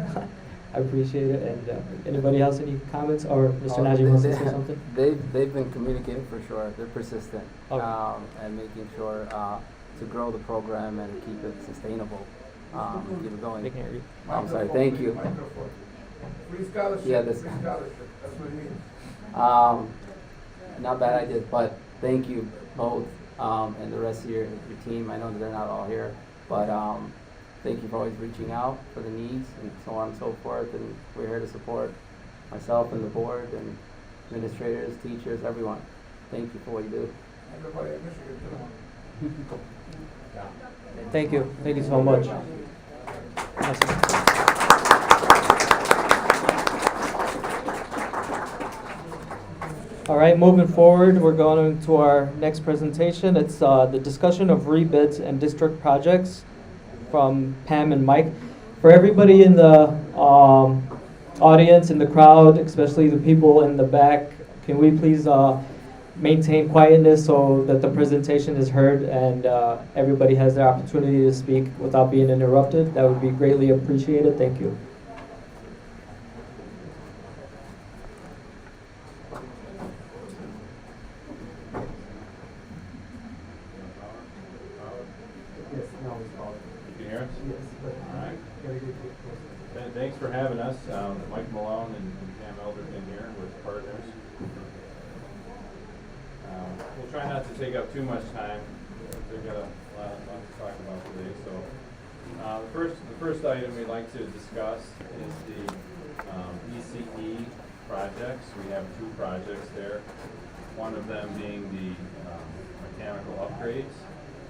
I appreciate it. And anybody else, any comments? Or Mr. Naji wants to say something?
They've been communicating for sure. They're persistent,
Okay.
and making sure to grow the program and keep it sustainable. Keep it going.
They can't read.
I'm sorry, thank you.
Microphone. Free scholarship.
Yeah, this-
Free scholarship, that's what it means.
Not bad ideas, but thank you both, and the rest of your team. I know that they're not all here, but, thank you for always reaching out for the needs and so on and so forth. And we're here to support myself and the board and administrators, teachers, everyone. Thank you for what you do.
Everybody in Michigan, too.
Thank you. Thank you so much. All right, moving forward, we're going to our next presentation. It's the discussion of rebids and district projects from Pam and Mike. For everybody in the audience, in the crowd, especially the people in the back, can we please maintain quietness so that the presentation is heard and everybody has the opportunity to speak without being interrupted? That would be greatly appreciated. Thank you.
You can hear us? Yes. All right. Thanks for having us. Mike Malone and Pam Elderton here with partners. We'll try not to take up too much time. We've got a lot to talk about today. So the first item we'd like to discuss is the ECE projects. We have two projects there. One of them being the mechanical upgrades,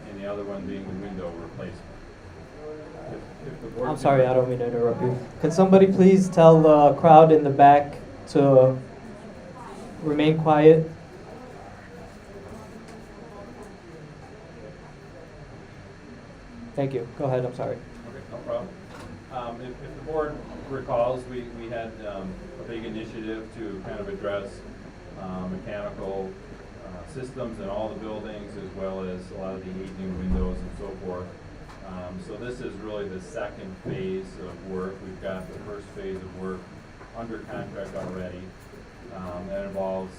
and the other one being the window replacement. If the board
I'm sorry, I don't mean to interrupt you. Could somebody please tell the crowd in the back to remain quiet? Thank you. Go ahead, I'm sorry.
Okay, no problem. If the board recalls, we had a big initiative to kind of address mechanical systems in all the buildings, as well as a lot of the aging windows and so forth. So this is really the second phase of work. We've got the first phase of work under contract already. That involves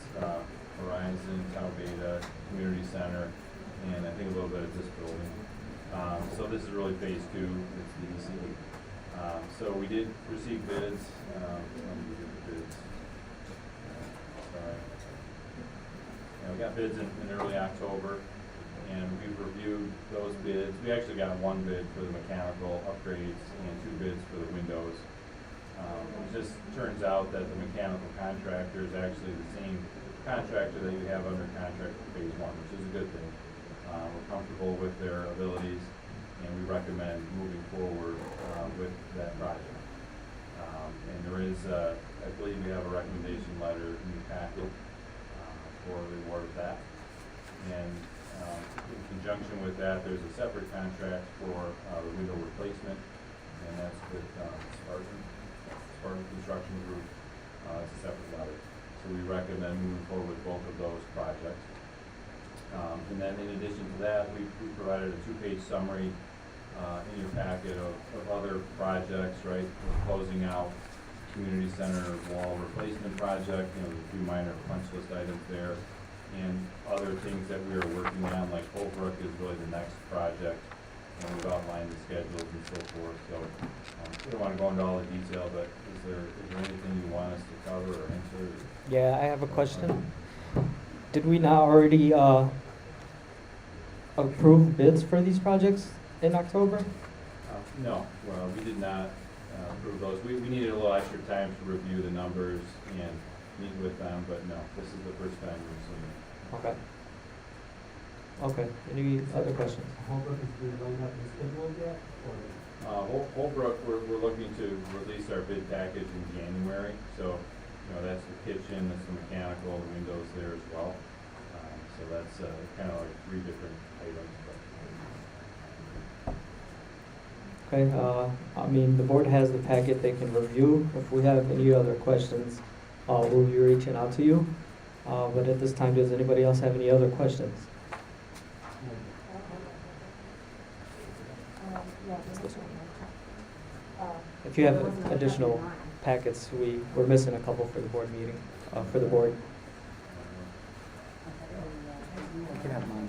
Horizon, Taubeda, Community Center, and I think a little bit of this building. So this is really phase two, it's the ECE. So we did receive bids. We got bids in early October, and we've reviewed those bids. We actually got one bid for the mechanical upgrades and two bids for the windows. It just turns out that the mechanical contractor is actually the same contractor that you have under contract for phase one, which is a good thing. We're comfortable with their abilities, and we recommend moving forward with that project. And there is, I believe we have a recommendation letter in your packet for the award of that. And in conjunction with that, there's a separate contract for the window replacement, and that's with Spartan Construction Group. It's a separate letter. So we recommend moving forward with both of those projects. And then in addition to that, we provided a two-page summary in your packet of other projects, right? We're closing out community center wall replacement project, a few minor punch list items there, and other things that we are working on, like Holbrook is really the next project, and we've outlined the schedules and so forth. So we don't want to go into all the detail, but is there anything you want us to cover or answer?
Yeah, I have a question. Did we not already approve bids for these projects in October?
No, well, we did not approve those. We needed a little extra time to review the numbers and meet with them, but no, this is the first time we've seen it.
Okay. Okay, any other questions?
Holbrook is being lined up and scheduled yet, or?
Holbrook, we're looking to release our bid package in January, so, that's the kitchen, that's the mechanical, the windows there as well. So that's kind of like three different items.
Okay, the board has the packet they can review. If we have any other questions, we'll be reaching out to you. But at this time, does anybody else have any other questions? If you have additional packets, we're missing a couple for the board meeting, for the board.
You can have mine.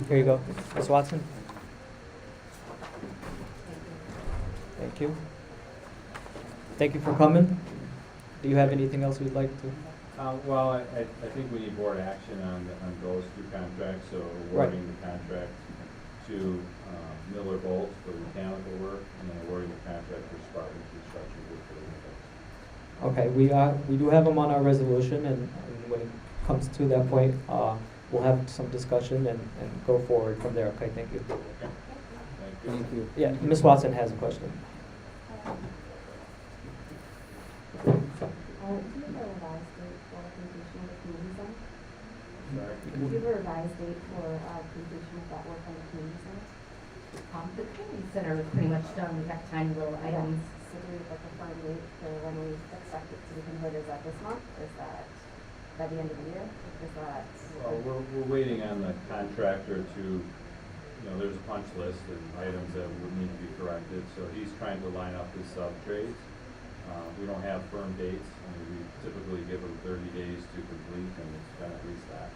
Here you go. Ms. Watson? Thank you. Thank you for coming. Do you have anything else you'd like to?
Well, I think we need board action on those two contracts, so awarding the contract to Miller Bolt for the mechanical work, and then awarding the contract for Spartan Construction Group for the windows.
Okay, we do have them on our resolution, and when it comes to that point, we'll have some discussion and go forward from there. Okay, thank you.
Okay.
Thank you.
Yeah, Ms. Watson has a question.
Sorry.
Do you have a revised date for completion of that work on the community center?
The community center is pretty much done. We've got tiny little items.
So do we have a firm date for when we expect it to be completed? Is that this month? Is that by the end of the year? Is that?
Well, we're waiting on the contractor to, there's a punch list of items that would need to be corrected, so he's trying to line up his sub-trades. We don't have firm dates, we typically give them 30 days to complete, and it's been at least that.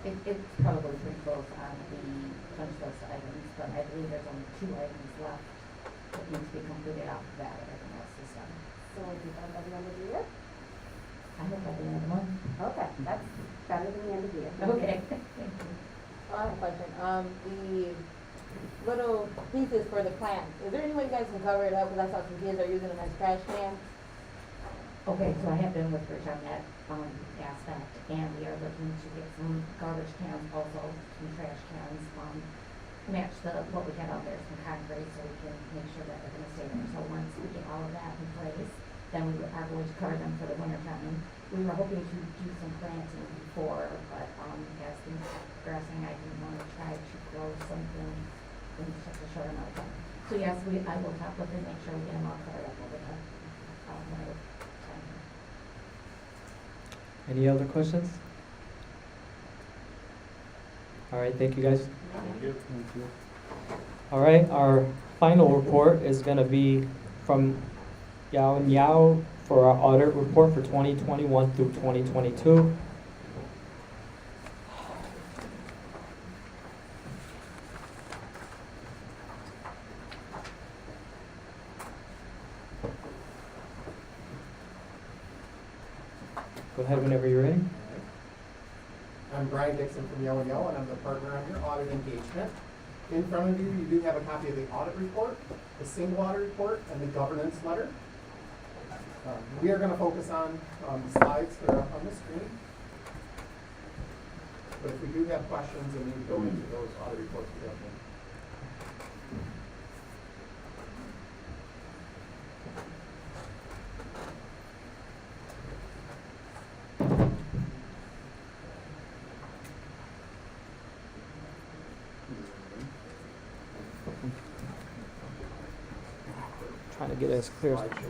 It's probably pretty close on the punch list items, but I believe there's only 2 items left that need to be completed after that. Everything else is done.
So will it be done by the end of the year?
I hope by the end of the month.
Okay, that's better than the end of the year.
Okay. Thank you.
I have a question. The little pieces for the plants, is there any way you guys can cover it up? Because I saw some kids are using them as trash cans.
Okay, so I have been with Rich on that aspect, and we are looking to get some garbage cans, also some trash cans, match what we had out there, some concrete, so we can make sure that they're gonna stay there. So once we get all of that in place, then we are going to cover them for the winter time. We were hoping to do some planting before, but as things are progressing, I didn't want to try to grow something in such a short amount of time. So yes, I will talk with him, make sure we get them all covered up over the winter time.
Any other questions? All right, thank you guys.
Thank you.
Thank you.
All right, our final report is going to be from Yao and Yao for our audit report for 2021 through 2022. Go ahead whenever you're ready.
I'm Brian Dixon from Yell and Yell, and I'm the partner on your audit engagement. In front of you, you do have a copy of the audit report, the single audit report, and the governance letter. We are going to focus on the slides that are up on the screen. But if we do have questions and need to go into those audit reports, we definitely.
Trying to get as clear as.
Slide show at the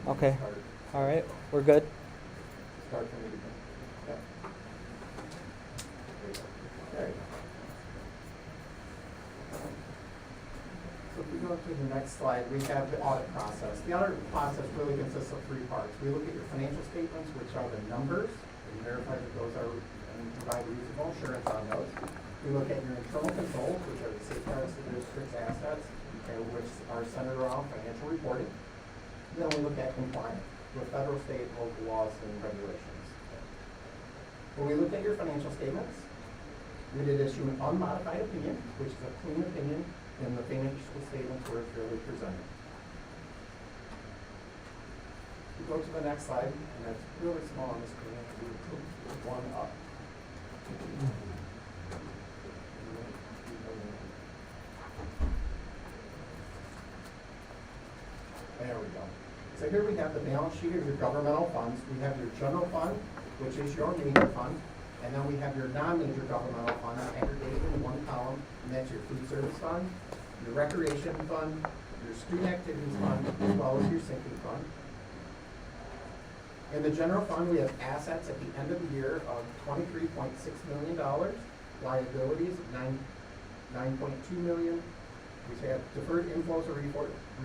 Okay.
start.
All right, we're good.
Start from the beginning. Yep. There you go. So if we go to the next slide, we have the audit process. The audit process really consists of 3 parts. We look at your financial statements, which are the numbers, and verify that those are, and provide reasonable assurance on those. We look at your internal controls, which are the safeguards of the district's assets, and which are centered around financial reporting. Then we look at compliance with federal, state, and local laws and regulations. When we looked at your financial statements, we did issue an unmodified opinion, which is a clean opinion, and the financial statements were fairly presented. We go to the next slide, and that's really small on the screen. We put one up. There we go. So here we have the balance sheet of your governmental funds. We have your general fund, which is your major fund, and then we have your non-major governmental funds aggregated in one column, and that's your food service fund, your recreation fund, your student activities fund, as well as your sinking fund. In the general fund, we have assets at the end of the year of $23.6 million, liabilities of $9.2 million. We have deferred inflows or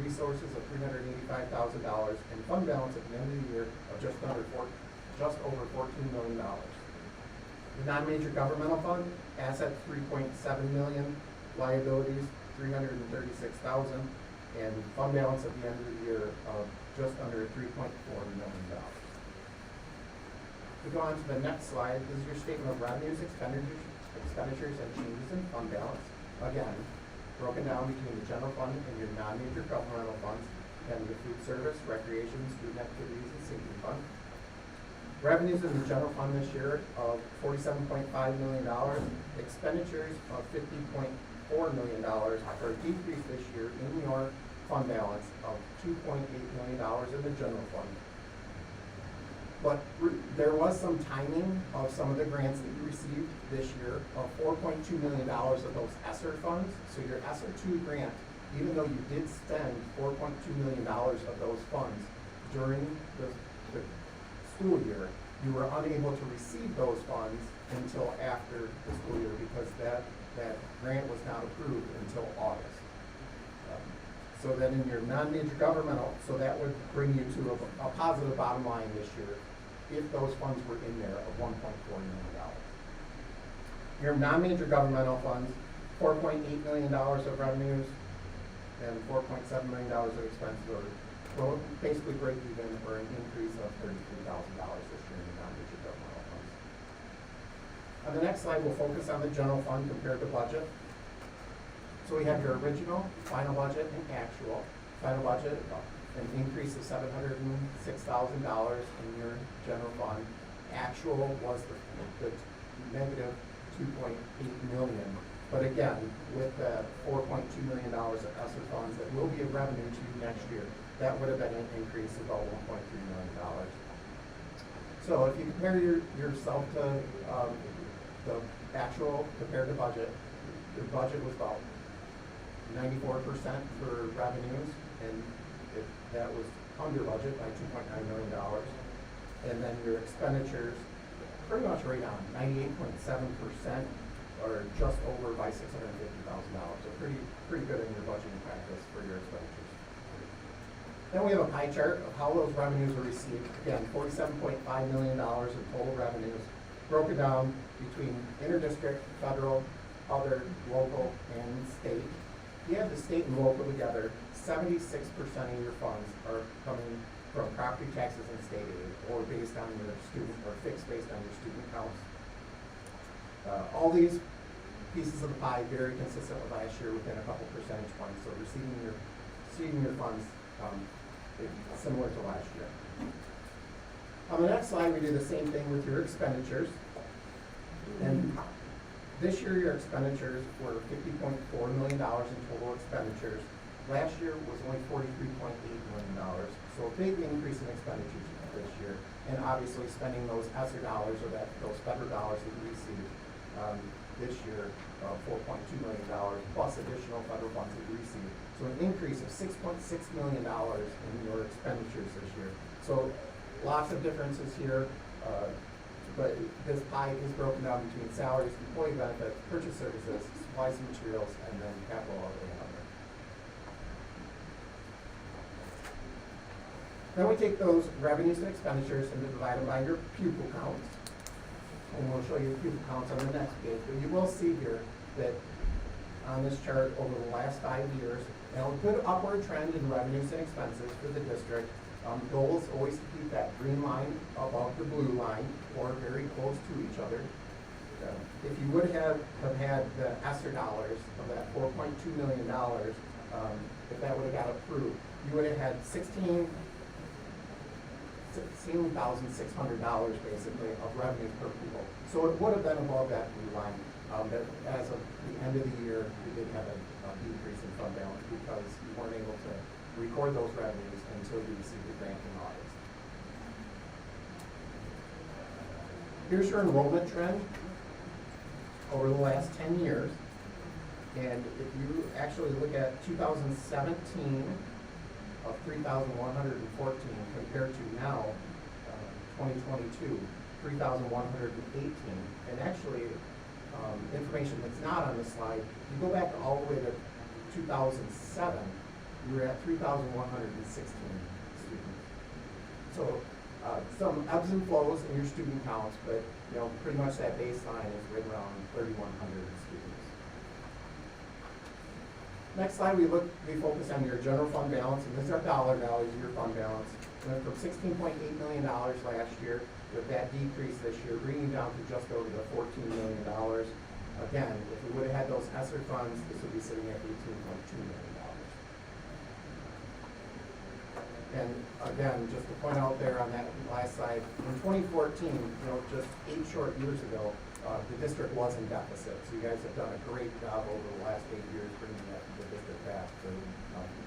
resources of $385,000, and fund balance at the end of the year of just over $14 million. The non-major governmental fund, assets $3.7 million, liabilities $336,000, and fund balance at the end of the year of just under $3.4 million. We go on to the next slide. This is your statement of revenues, expenditures, and changes in fund balance. Again, broken down between the general fund and your non-major governmental funds, and the food service, recreation, student activities, and safety fund. Revenues in the general fund this year of $47.5 million, expenditures of $50.4 million, for a decrease this year in your fund balance of $2.8 million in the general fund. But there was some timing of some of the grants that you received this year of $4.2 million of those ESSER funds. So your ESSER 2 grant, even though you did spend $4.2 million of those funds during the school year, you were unable to receive those funds until after the school year because that grant was not approved until August. So then in your non-major governmental, so that would bring you to a positive bottom line this year if those funds were in there of $1.4 million. Your non-major governmental funds, $4.8 million of revenues and $4.7 million of expenses, will basically break even or an increase of $33,000 this year in the non-major governmental funds. On the next slide, we'll focus on the general fund compared to budget. So we have your original, final budget, and actual. Final budget, an increase of $706,000 in your general fund. Actual was the negative $2.8 million. But again, with the $4.2 million of ESSER funds that will be a revenue to you next year, that would have been an increase of about $1.3 million. So if you compare yourself to the actual compared to budget, your budget was about 94% for revenues, and that was under budget by $2.9 million. And then your expenditures, pretty much right on, 98.7%, or just over by $650,000. So pretty good in your budgeting practice for your expenditures. Then we have a pie chart of how those revenues are received. Again, $47.5 million in total revenues, broken down between interdistrict, federal, other, local, and state. If you have the state and local together, 76% of your funds are coming from property taxes and state aid, or based on your student, or fixed based on your student counts. All these pieces of the pie very consistent with last year within a couple percentage points. So receiving your funds similar to last year. On the next slide, we do the same thing with your expenditures. And this year, your expenditures were $50.4 million in total expenditures. Last year was only $43.8 million. So a big increase in expenditures this year. And obviously spending those ESSER dollars, or those federal dollars that we received this year, $4.2 million, plus additional federal funds that we received. So an increase of $6.6 million in your expenditures this year. So lots of differences here, but this pie is broken down between salaries, employee benefits, purchase services, supplies and materials, and then capital outlay and other. Then we take those revenues and expenditures and divide them by your pupil counts. And we'll show you pupil counts on the next page. But you will see here that on this chart over the last 5 years, a good upward trend in revenues and expenses for the district. Goal is always to keep that green line above the blue line, or very close to each other. If you would have had the ESSER dollars of that $4.2 million, if that would have got approved, you would have had $16,600 basically of revenue per pupil. So it would have been above that blue line. But as of the end of the year, we did have a decrease in fund balance because you weren't able to record those revenues until you received the grant in August. Here's your enrollment trend over the last 10 years. And if you actually look at 2017 of 3,114 compared to now, 2022, 3,118. And actually, information that's not on this slide, you go back all the way to 2007, you were at 3,116 students. So some ebbs and flows in your student counts, but pretty much that baseline is right around 3,100 students. Next slide, we focus on your general fund balance, and this is our dollar values of your fund balance. It went from $16.8 million last year, with that decrease this year, bringing down to just over the $14 million. Again, if we would have had those ESSER funds, this would be sitting at $18.2 million. And again, just to point out there on that last slide, in 2014, just 8 short years ago, the district was in deficit. So you guys have done a great job over the last 8 years bringing the district back to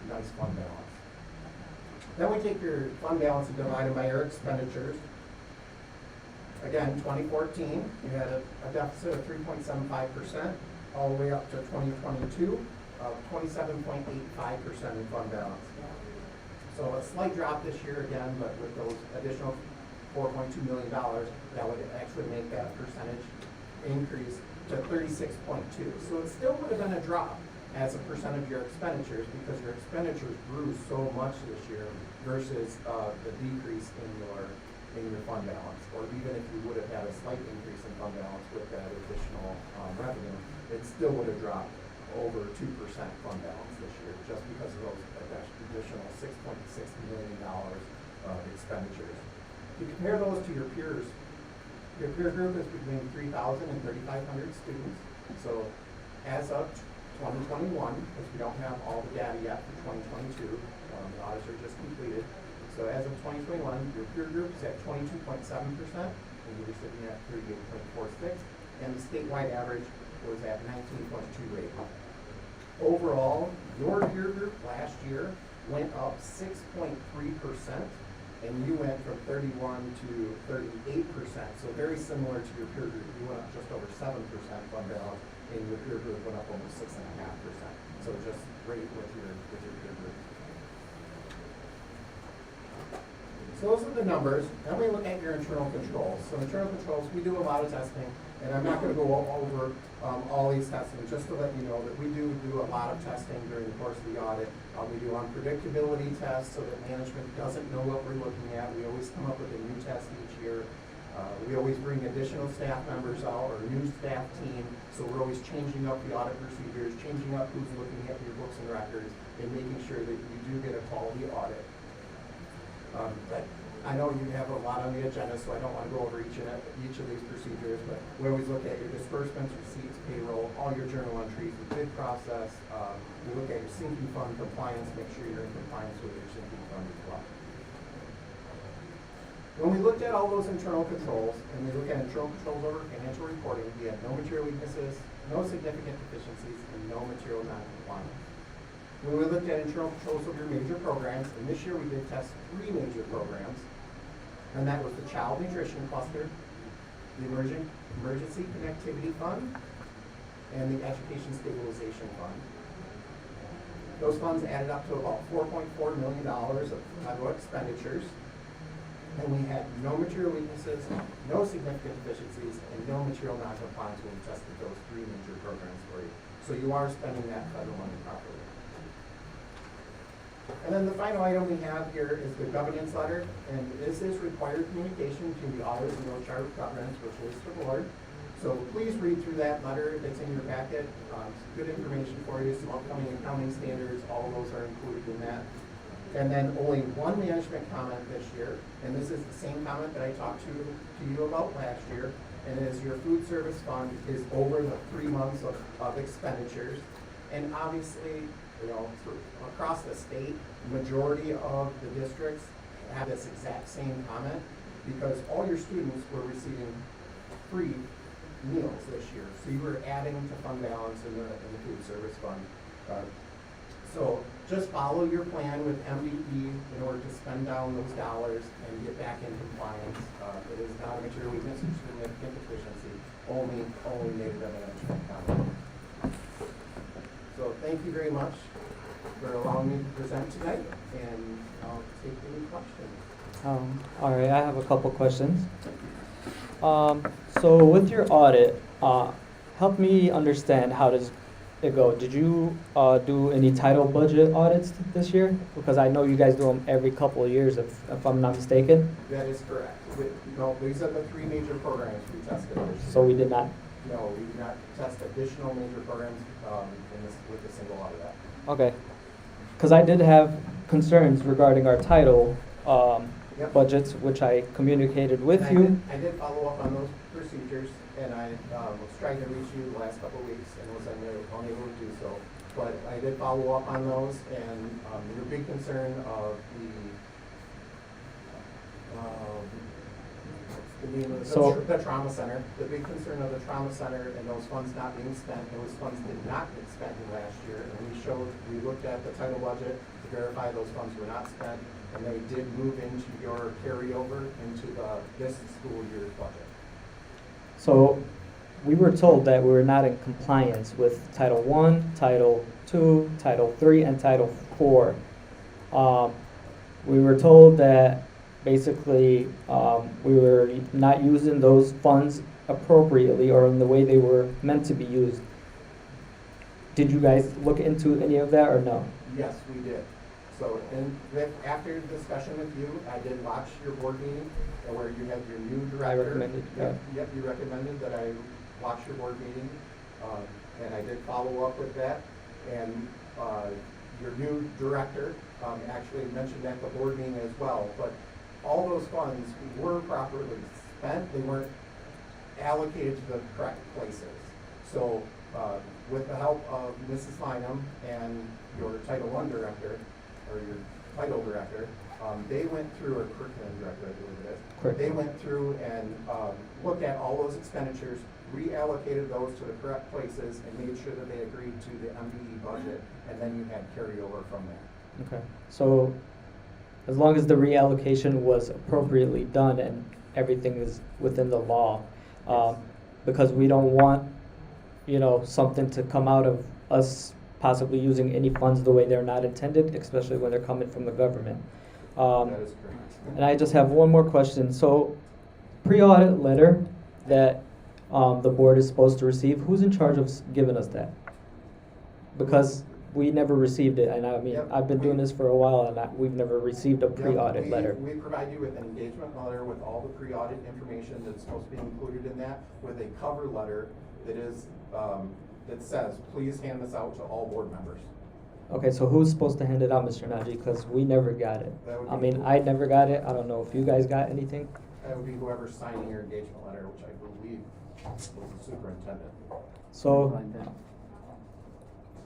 nice fund balance. Then we take your fund balance and divide it by your expenditures. Again, 2014, you had a deficit of 3.75%, all the way up to 2022 of 27.85% in fund balance. So a slight drop this year again, but with those additional $4.2 million, that would actually make that percentage increase to 36.2. So it still would have been a drop as a percent of your expenditures because your expenditures grew so much this year versus the decrease in your fund balance. Or even if you would have had a slight increase in fund balance with that additional revenue, it still would have dropped over 2% fund balance this year just because of those additional $6.6 million of expenditures. If you compare those to your peers, your peer group is between 3,000 and 3,500 students. So as of 2021, because we don't have all the data yet for 2022, the audits are just completed. So as of 2021, your peer group is at 22.7%, and you were sitting at 38.46, and the statewide average was at 19.28. Overall, your peer group last year went up 6.3%, and you went from 31 to 38%. So very similar to your peer group. You went up just over 7% fund balance, and your peer group went up almost 6.5%. So just great with your peer group. So those are the numbers. Then we look at your internal controls. So internal controls, we do a lot of testing, and I'm not going to go over all these testing, just to let you know that we do a lot of testing during the course of the audit. We do unpredictability tests so that management doesn't know what we're looking at. We always come up with a new test each year. We always bring additional staff members out, or a new staff team, so we're always changing up the audit procedures, changing up who's looking at your books and records, and making sure that you do get a quality audit. But I know you have a lot on the agenda, so I don't want to go over each of these procedures, but we always look at your disbursements, receipts, payroll, all your journal entries, the bid process. We look at your sinking fund compliance, make sure you're in compliance with your sinking fund as well. When we looked at all those internal controls, and we look at internal controls over financial reporting, we had no material weaknesses, no significant deficiencies, and no material non-compliance. When we looked at internal controls of your major programs, and this year we did test 3 major programs, and that was the Child Nutrition Cluster, the Emergency Connectivity Fund, and the Education Stabilization Fund. Those funds added up to about $4.4 million of federal expenditures, and we had no material weaknesses, no significant deficiencies, and no material non-compliance when we tested those 3 major programs for you. So you are spending that federal money properly. And then the final item we have here is the governance letter, and this is required communication between the auditors and those chartered governance, which is the board. So please read through that letter that's in your packet. It's good information for you, some upcoming accounting standards, all of those are included in that. And then only one management comment this year, and this is the same comment that I talked to you about last year, and it is your food service fund is over the 3 months of expenditures. And obviously, across the state, majority of the districts have this exact same comment because all your students were receiving free meals this year. So you were adding to fund balance in the food service fund. So just follow your plan with MVP in order to spend down those dollars and get back in compliance. It is not a material weakness or significant deficiency, only negative management comment. So thank you very much for allowing me to present tonight, and I'll take any questions.
All right, I have a couple questions. So with your audit, help me understand how does it go. Did you do any title budget audits this year? Because I know you guys do them every couple of years, if I'm not mistaken.
That is correct. No, these are the 3 major programs we tested this year.
So we did not?
No, we did not test additional major programs with a single audit.
Okay. Because I did have concerns regarding our title
Yep.
budgets, which I communicated with
And
you.
I did follow up on those procedures, and I was trying to reach you the last couple of weeks and was unable to do so. But I did follow up on those, and your big concern of the name of the trauma center, the big concern of the trauma center and those funds not being spent, those funds did not get spent last year. And we looked at the title budget to verify those funds were not spent, and they did move into your carryover into this school year's budget.
So we were told that we were not in compliance with Title I, Title II, Title III, and Title IV. We were told that basically we were not using those funds appropriately or in the way they were meant to be used. Did you guys look into any of that or no?
Yes, we did. So, after discussion with you, I did watch your board meeting where you had your new director.
I recommended, yeah.
Yep, you recommended that I watch your board meeting, and I did follow up with that. And your new director actually mentioned at the board meeting as well. But all those funds were properly spent. They weren't allocated to the correct places. So, with the help of Mrs. Lynham and your Title I director, or your title director, they went through, or curriculum director, I believe it is.
Correct.
They went through and looked at all those expenditures, reallocated those to the correct places, and made sure that they agreed to the MBE budget, and then you had carryover from there.
Okay. So as long as the reallocation was appropriately done and everything is within the law, because we don't want, something to come out of us possibly using any funds the way they're not intended, especially when they're coming from the government.
That is correct.
And I just have one more question. So, pre-audit letter that the board is supposed to receive, who's in charge of giving us that? Because we never received it, and
Yep.
I've been doing this for a while, and we've never received a pre-audit letter.
We provide you with an engagement letter with all the pre-audit information that's supposed to be included in that, with a cover letter that is, that says, please hand this out to all board members.
Okay, so who's supposed to hand it out, Mr. Najee? Because we never got it.
That would
I
be
mean, I never got it. I don't know if you guys got anything.
That would be whoever's signing your engagement letter, which I believe was the superintendent.
So,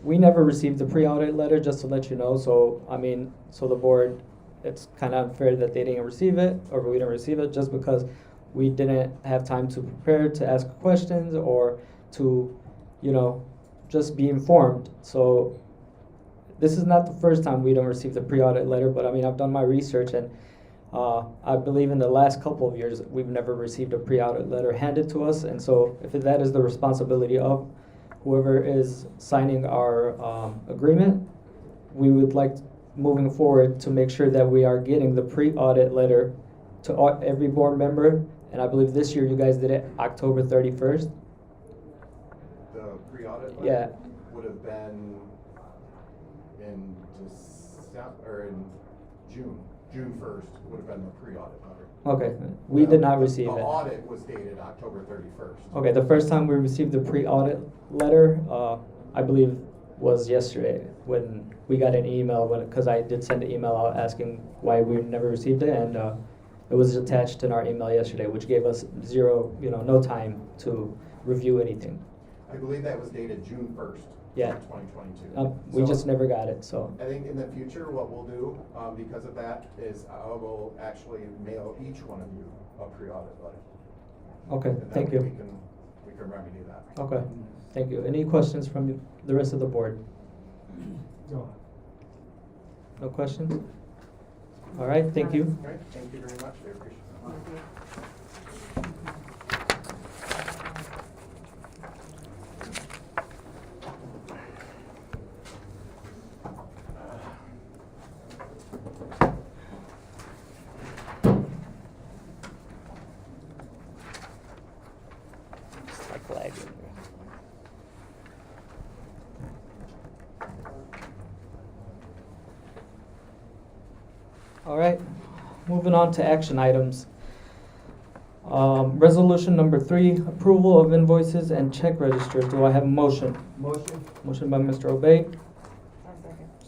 we never received the pre-audit letter, just to let you know. So, so the board, it's kind of unfair that they didn't receive it, or we didn't receive it, just because we didn't have time to prepare to ask questions or to, just be informed. So, this is not the first time we don't receive the pre-audit letter, but I've done my research, and I believe in the last couple of years, we've never received a pre-audit letter handed to us. And so if that is the responsibility of whoever is signing our agreement, we would like, moving forward, to make sure that we are getting the pre-audit letter to every board member. And I believe this year you guys did it October 31st.
The pre-audit letter
Yeah.
would have been in December, or in June. June 1st would have been the pre-audit letter.
Okay, we did not receive
The
it.
audit was dated October 31st.
Okay, the first time we received the pre-audit letter, I believe, was yesterday when we got an email, because I did send an email out asking why we never received it, and it was attached in our email yesterday, which gave us no time to review anything.
I believe that was dated June 1st.
Yeah.
2022.
We
So,
just never got it, so.
I think in the future, what we'll do, because of that, is I will actually mail each one of you a pre-audit letter.
Okay,
And
thank
that way
you.
we can remedy that.
Okay, thank you. Any questions from the rest of the board?
No.
No questions? All right, thank you.
All right, thank you very much, I appreciate it.
All right, moving on to action items. Resolution number 3, approval of invoices and check registers. Do I have a motion?
Motion?
Motion by Mr. Obey,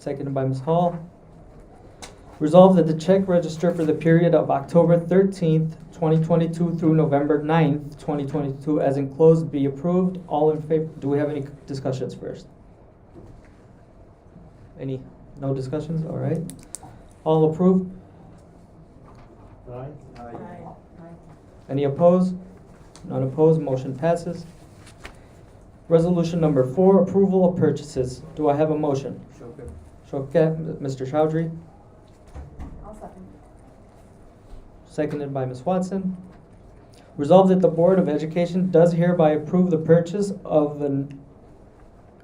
seconded by Ms. Hall. Resolved that the check register for the period of October 13th, 2022 through November 9th, 2022 as enclosed be approved. All in favor? Do we have any discussions first? No discussions? All right. All approved?
Aye.
Any opposed? None opposed, motion passes. Resolution number 4, approval of purchases. Do I have a motion? Shoket, Mr. Chowdhury,
I'll second.
seconded by Ms. Watson. Resolved that the Board of Education does hereby approve the purchase of the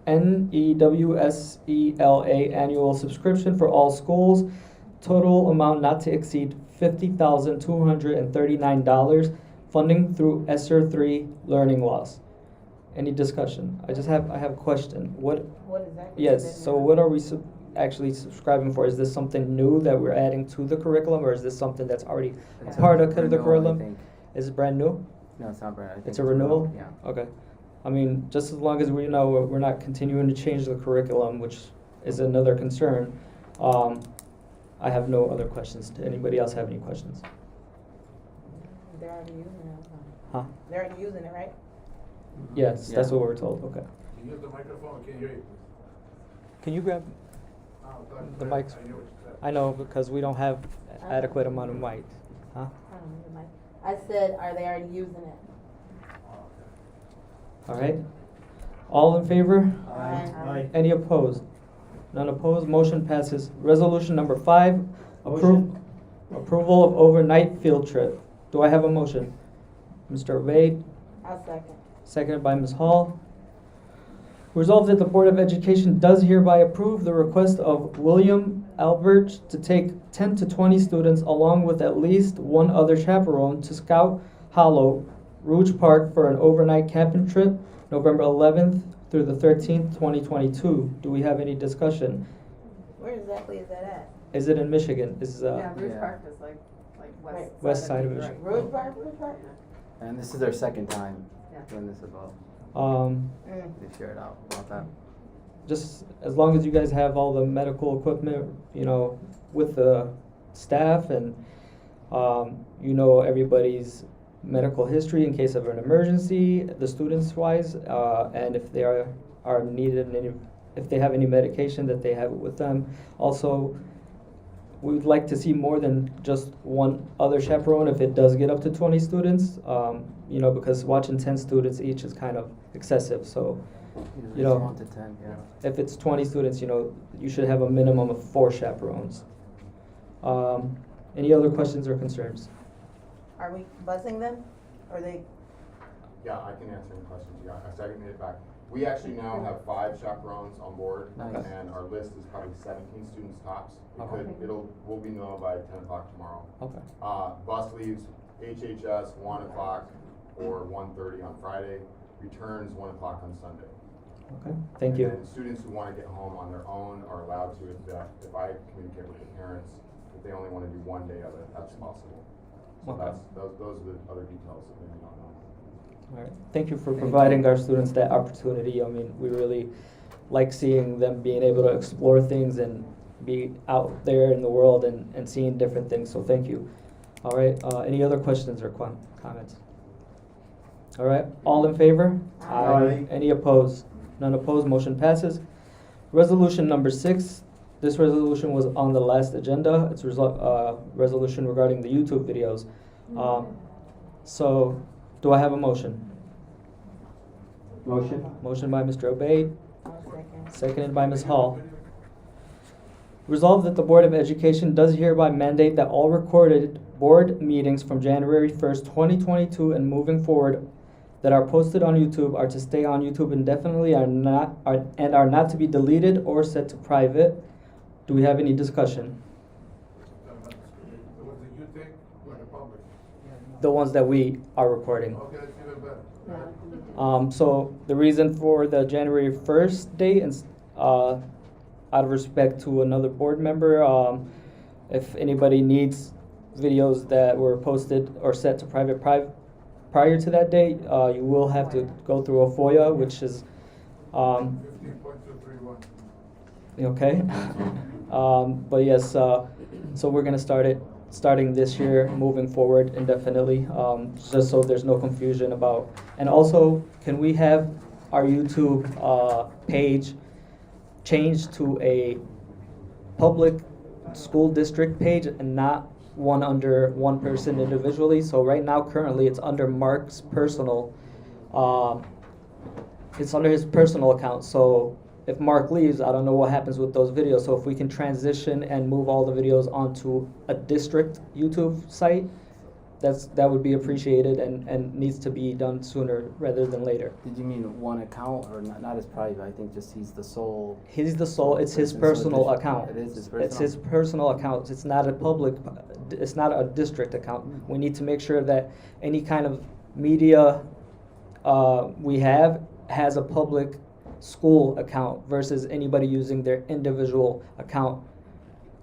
NEWSELA annual subscription for all schools, total amount not to exceed $50,239, funding through ESSER 3 learning loss. Any discussion? I have a question. What
exactly?
Yes, so what are we actually subscribing for? Is this something new that we're adding to the curriculum, or is this something that's already a part of the curriculum? Is it brand new?
No, it's not brand.
It's a renewal?
Yeah.
Okay. I mean, just as long as we know we're not continuing to change the curriculum, which is another concern, I have no other questions. Does anybody else have any questions?
They're already using it.
Huh?
They're already using it, right?
Yes, that's
Yeah.
what we're told. Okay.
Can you use the microphone? Can you hear you?
Can you grab the mics? I know, because we don't have adequate amount of mic. Huh?
I don't know the mic. I said, are they already using it?
All right. All in favor?
Aye.
Any opposed? None opposed, motion passes. Resolution number 5, approval of overnight field trip. Do I have a motion? Mr. Obey,
I'll second.
seconded by Ms. Hall. Resolved that the Board of Education does hereby approve the request of William Albert to take 10 to 20 students along with at least one other chaperone to Scout Hollow, Rouge Park for an overnight camping trip, November 11th through the 13th, 2022. Do we have any discussion?
Where exactly is that at?
Is it in Michigan?
Rouge
Yeah.
Park is like
West side of Michigan.
Rouge Park?
And this is their second time
Yeah.
doing this as well.
Mm.
They shared out about that.
Just as long as you guys have all the medical equipment, with the staff and, everybody's medical history in case of an emergency, the students wise, and if they are needed, if they have any medication that they have it with them. Also, we'd like to see more than just one other chaperone if it does get up to 20 students, because watching 10 students each is kind of excessive. So,
Usually it's 1 to 10, yeah.
if it's 20 students, you should have a minimum of 4 chaperones. Any other questions or concerns?
Are we buzzing them? Or they?
Yeah, I can answer any questions you got. I seconded it back. We actually now have 5 chaperones on board,
Nice.
and our list is probably 17 students tops.
Okay.
We'll be known by 10 o'clock tomorrow.
Okay.
Bus leaves HHS 1 o'clock or 1:30 on Friday, returns 1 o'clock on Sunday.
Okay. Thank you.
And then students who want to get home on their own are allowed to, if I communicate with the parents, if they only want to do 1 day of it, that's possible. So
Okay.
those are the other details that maybe you don't know.
All right. Thank you for providing our students that opportunity. I mean, we really like seeing them being able to explore things and be out there in the world and seeing different things. So thank you. All right. Any other questions or comments? All right. All in favor?
Aye.
Any opposed? None opposed. Motion passes. Resolution number 6. This resolution was on the last agenda. It's resolution regarding the YouTube videos. So, do I have a motion? Motion by Mr. Obey,
I'll second.
seconded by Ms. Hall. Resolved that the Board of Education does hereby mandate that all recorded board meetings from January 1st, 2022 and moving forward that are posted on YouTube are to stay on YouTube indefinitely and are not to be deleted or set to private. Do we have any discussion?
What did you think or the public?
The ones that we are recording.
Okay, that's even better.
So the reason for the January 1st date, and out of respect to another board member, if anybody needs videos that were posted or set to private prior to that date, you will have to go through a FOIA, which is
15.231.
Okay. But yes, so we're gonna starting this year, moving forward indefinitely, just so there's no confusion about. And also, can we have our YouTube page changed to a public school district page and not one under one person individually? So right now, currently, it's under Mark's personal. It's under his personal account. So if Mark leaves, I don't know what happens with those videos. So if we can transition and move all the videos onto a district YouTube site, that would be appreciated and needs to be done sooner rather than later.
Did you mean one account or not as private? I think just he's the sole.
He's the sole. It's his personal account.
It is his personal.
It's his personal account. It's not a public. It's not a district account. We need to make sure that any kind of media we have has a public school account versus anybody using their individual account.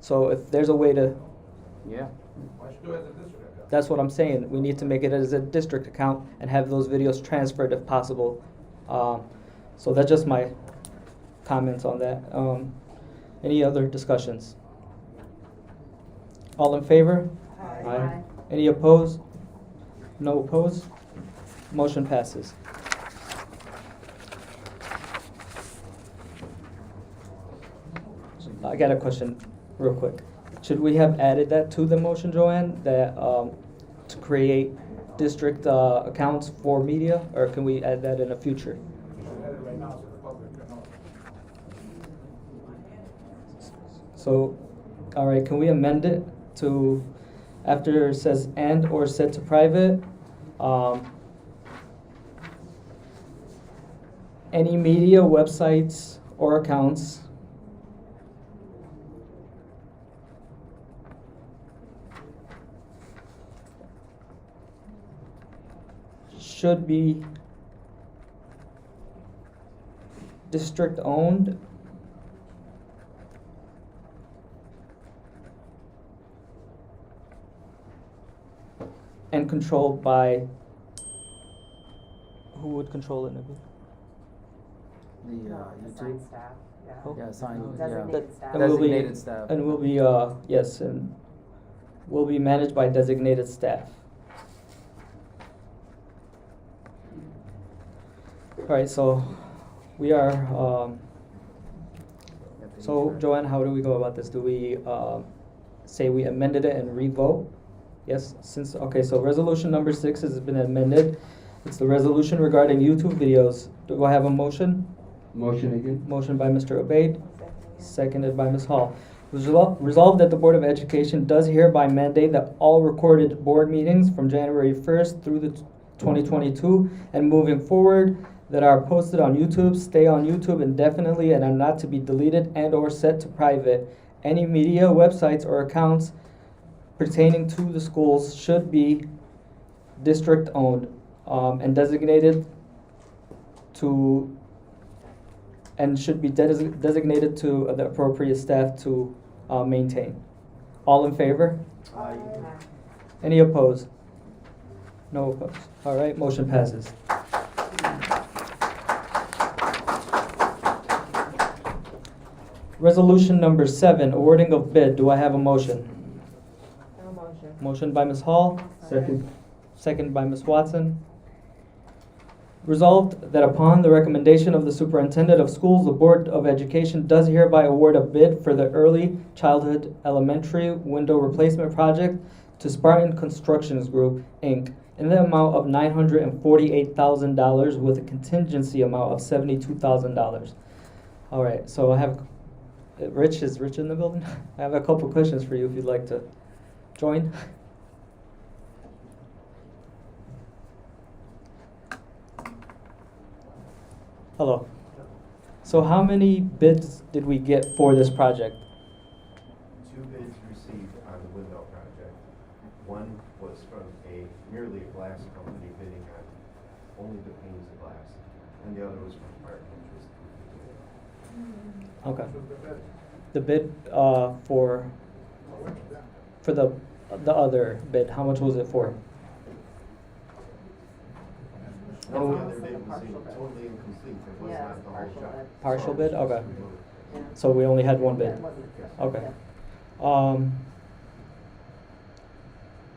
So if there's a way to.
Yeah.
Why should do it as a district account?
That's what I'm saying. We need to make it as a district account and have those videos transferred if possible. So that's just my comments on that. Any other discussions? All in favor?
Aye.
Any opposed? No opposed? Motion passes. I got a question real quick. Should we have added that to the motion, Joanne, that to create district accounts for media, or can we add that in the future?
You should have it right now so the public can know.
So, all right, can we amend it to, after it says and or set to private, any media websites or accounts should be district owned and controlled by, who would control it, Nabil?
The
Assigned
YouTube.
staff, yeah.
Oh.
Yeah, signed.
Designated staff.
And will be-
Designated staff.
And will be, yes, and will be managed by designated staff. All right, so we are, so Joanne, how do we go about this? Do we say we amended it and re-vote? Yes, okay, so resolution number 6 has been amended. It's the resolution regarding YouTube videos. Do I have a motion?
Motion again.
Motion by Mr. Obaid, seconded by Ms. Hall. Resolved that the Board of Education does hereby mandate that all recorded board meetings from January 1st through the 2022 and moving forward that are posted on YouTube stay on YouTube indefinitely and are not to be deleted and or set to private. Any media, websites, or accounts pertaining to the schools should be district owned and designated to, and should be designated to the appropriate staff to maintain. All in favor?
Aye.
Any opposed? No opposed. All right, motion passes. Resolution number 7, awarding of bid. Do I have a motion?
No motion.
Motion by Ms. Hall,
Second.
second by Ms. Watson. Resolved that upon the recommendation of the superintendent of schools, the Board of Education does hereby award a bid for the early childhood elementary window replacement project to Spartan Constructions Group, Inc., in the amount of $948,000 with a contingency amount of $72,000. All right, so I have, Rich, is Rich in the building? I have a couple questions for you if you'd like to join. Hello. So how many bids did we get for this project?
2 bids received on the window project. One was from merely a glass company bidding on only the panes of glass, and the other was from Spartan Interest.
Okay. The bid for the other bid, how much was it for?
The other bid was totally incomplete. It was
Yeah,
not the whole
partial
job.
bid.
Partial bid? Okay. So we only had one bid?
That wasn't-
Okay.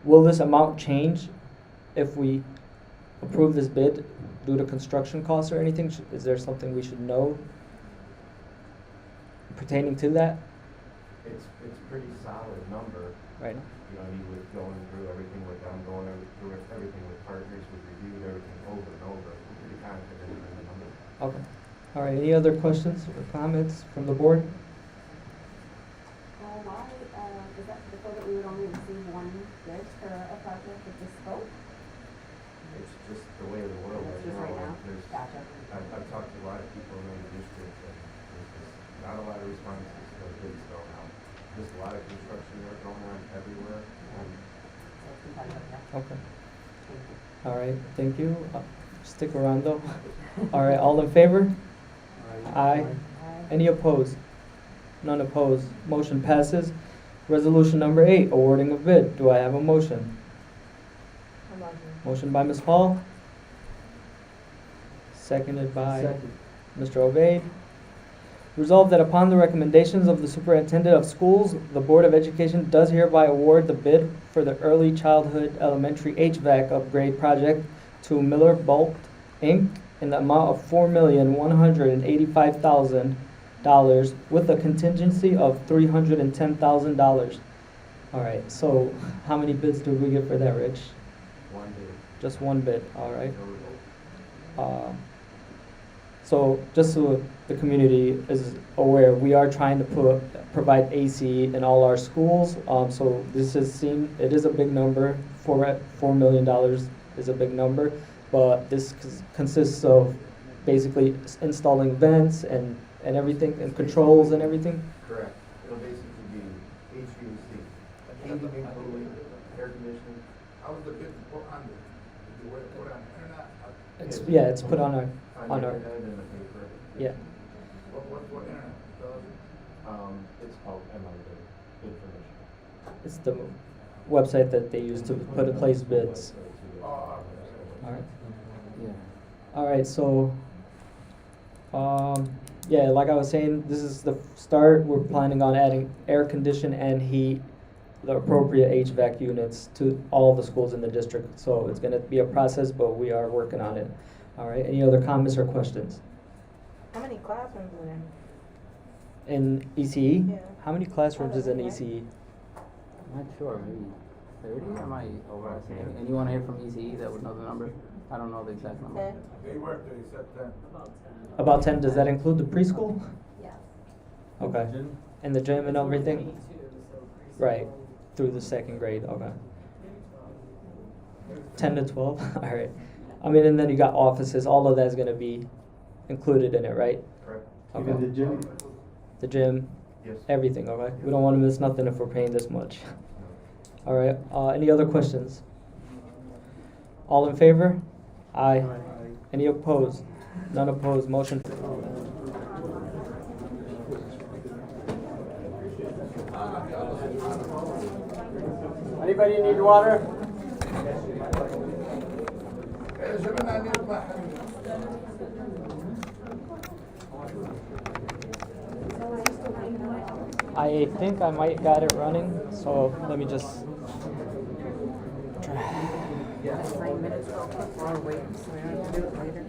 Will this amount change if we approve this bid due to construction costs or anything? Is there something we should know pertaining to that?
It's a pretty solid number.
Right.
You know, he was going through everything with them, through everything with partners, we reviewed everything over and over. We're pretty confident in the number.
Okay. All right, any other questions or comments from the board?
Why, is that before that we would only receive one bid for a project with this scope?
It's just the way of the world
That's
right
just
now.
right now?
There's,
Gotcha.
I've talked to a lot of people in the district, and there's just not a lot of responses to the bids going out. There's a lot of construction work going on everywhere.
So it's competitive, yeah.
Okay.
Thank you.
All right, thank you. Stick around though. All right, all in favor? Aye. Any opposed? None opposed. Motion passes. Resolution number 8, awarding of bid. Do I have a motion? Motion by Ms. Hall. Seconded by
Second.
Mr. Ovade. Resolved that upon the recommendations of the Superintendent of Schools, the Board of Education does hereby award the bid for the Early Childhood Elementary HVAC upgrade project to Miller Bolt, Inc. in the amount of $4,185,000 with a contingency of $310,000. All right, so how many bids did we get for that, Rich?
One bid.
Just one bid, all right.
No result.
So just so the community is aware, we are trying to provide AC in all our schools. So it is a big number. $4 million is a big number, but this consists of basically installing vents and everything, and controls and everything.
Correct. It'll basically be HVAC, heating and cooling, air conditioning.
How was the bid put on the, did you put on internet?
It's put on our,
On
on
the
our,
internet and the paper.
yeah.
What internet?
It's called MIB, information.
It's the website that they use to put in place bids. All right. All right, so, yeah, like I was saying, this is the start. We're planning on adding air condition and heat, the appropriate HVAC units to all the schools in the district. So it's gonna be a process, but we are working on it. All right, any other comments or questions?
How many classrooms are there?
In ECE?
Yeah.
How many classrooms is in E ECE?
I'm not sure, maybe 30? Am I overestimating? Anyone here from ECE that would know the number? I don't know the exact number.
10?
They worked there, he said 10.
About 10, does that include the preschool?
Yes.
Okay, and the gym and everything? Right, through the second grade, okay. 10 to 12, all right. I mean, and then you got offices, all of that's gonna be included in it, right?
Correct.
Okay.
Even the gym?
The gym,
Yes.
everything, okay? We don't wanna miss nothing if we're paying this much. All right, any other questions? All in favor? Aye. Any opposed? None opposed, motion. Anybody need water? I think I might got it running, so let me just try.
Just 9 minutes real quick while we're waiting, so we don't have to do it later.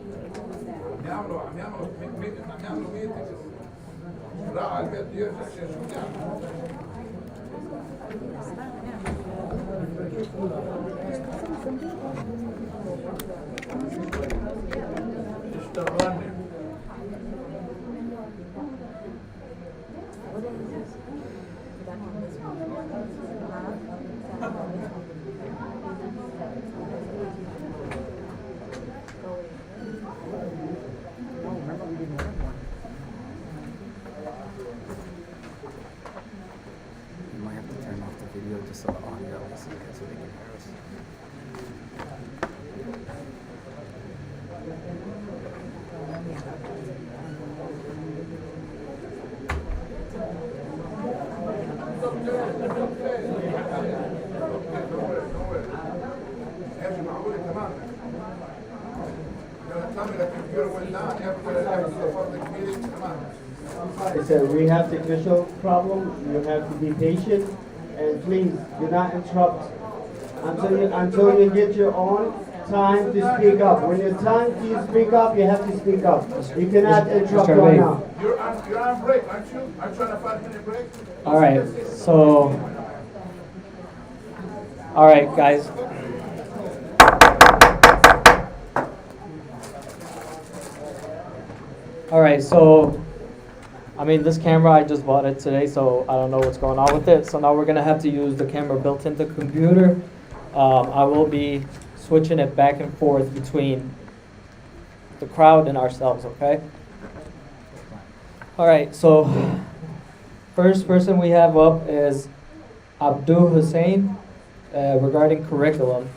You might have to turn off the video just so the audio is so they can hear us.
Tell me the computer went down after the public meeting, come on.
It's a rehab technician problem. You have to be patient, and please do not interrupt until you get your own time to speak up. When it's time to speak up, you have to speak up. You cannot interrupt
Mr.
right
Abate.
now.
You're on break, aren't you? I'm trying a 5-minute break.
All right, so, all right, guys. All right, so, I mean, this camera, I just bought it today, so I don't know what's going on with it. So now we're gonna have to use the camera built into the computer. I will be switching it back and forth between the crowd and ourselves, okay? All right, so first person we have up is Abdul Hussein regarding curriculum.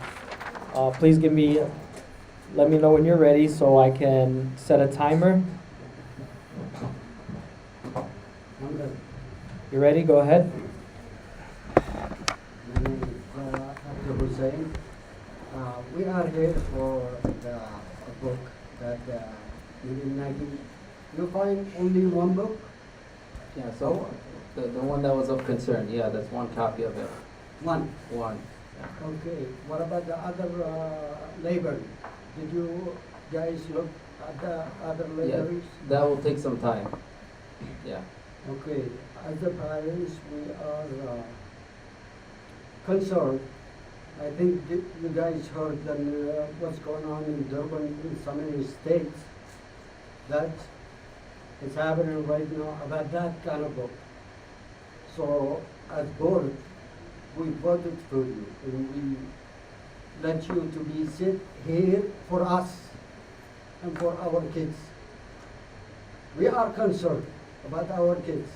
Please let me know when you're ready so I can set a timer. You ready? Go ahead.
My name is Abdul Hussein. We are here for the book that you find only one book?
Yeah, so the one that was of concern, yeah, that's one copy of it.
One.
One.
Okay. What about the other library? Did you guys look at the other
Yeah,
libraries?
that will take some time. Yeah.
Okay. As the parents, we are concerned. I think you guys heard that what's going on in Durban in so many states. That is happening right now about that kind of book. So as board, we voted for you and we let you to be sit here for us and for our kids. We are concerned about our kids.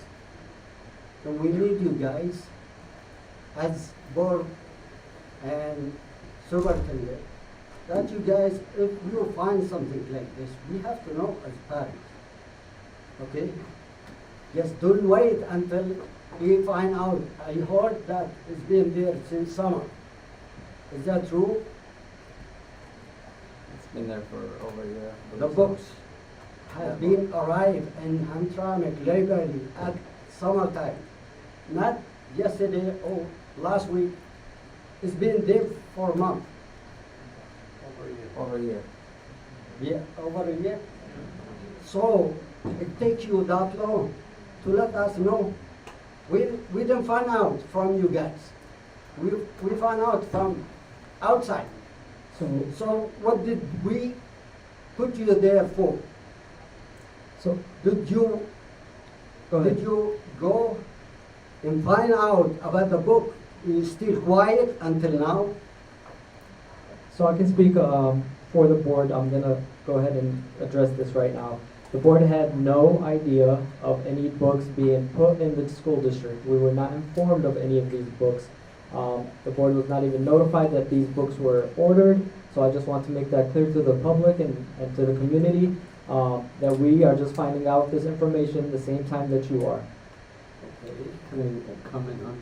And we need you guys as board and superintendent that you guys, if you find something like this, we have to know as parents. Okay? Just don't wait until we find out. I heard that it's been there since summer. Is that true?
It's been there for over a year.
The books have been arrived in Hamtramck library at summertime. Not yesterday or last week. It's been there for a month.
Over a year.
Yeah, over a year. So it takes you that long to let us know. We didn't find out from you guys. We found out from outside. So what did we put you there for?
So
Did you go and find out about the book? You still quiet until now?
So I can speak for the board. I'm gonna go ahead and address this right now. The board had no idea of any books being put in the school district. We were not informed of any of these books. The board was not even notified that these books were ordered. So I just want to make that clear to the public and to the community that we are just finding out this information the same time that you are.
Okay, can I comment on?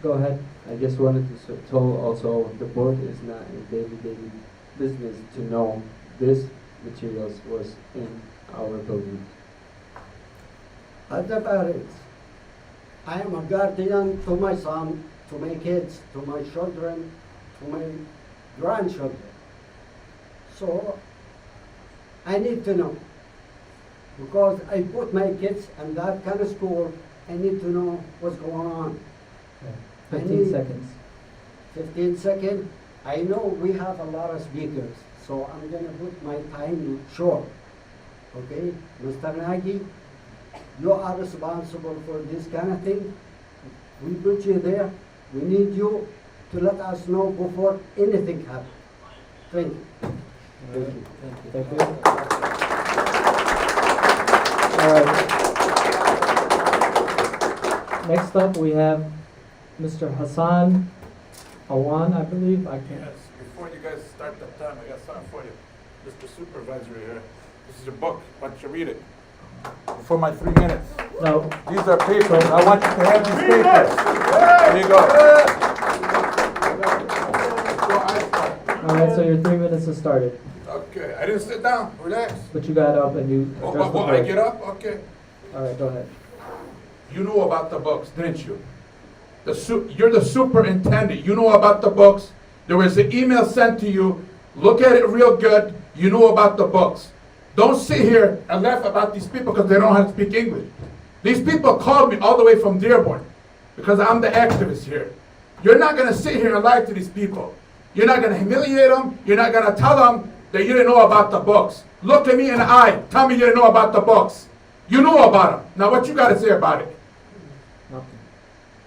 Go ahead.
I just wanted to tell also the board is not a daily business to know this materials was in our building.
As the parents, I am a guardian to my son, to my kids, to my children, to my grandchildren. So I need to know. Because I put my kids in that kind of school, I need to know what's going on.
15 seconds.
15 seconds. I know we have a lot of speakers, so I'm gonna put my time short. Okay, Mr. Nagy, you are responsible for this kind of thing. We put you there. We need you to let us know before anything happens. Thank you.
Thank you. All right. Next up, we have Mr. Hassan Awan, I believe. I can't.
Yes, before you guys start that time, I got something for you. Mr. Supervisor here. This is your book. Why don't you read it? Before my 3 minutes.
No.
These are papers. I want you to have these papers. There you go.
All right, so your 3 minutes has started.
Okay, I didn't sit down. Relax.
But you got up and you
Oh,
addressed the
I
board.
get up? Okay.
All right, go ahead.
You knew about the books, didn't you? You're the superintendent. You know about the books. There was an email sent to you. Look at it real good. You know about the books. Don't sit here and laugh about these people because they don't know how to speak English. These people called me all the way from Dearborn because I'm the activist here. You're not going to sit here and lie to these people. You're not going to humiliate them. You're not going to tell them that you didn't know about the books. Look at me in the eye. Tell me you didn't know about the books. You knew about them. Now what you got to say about it?
Nothing.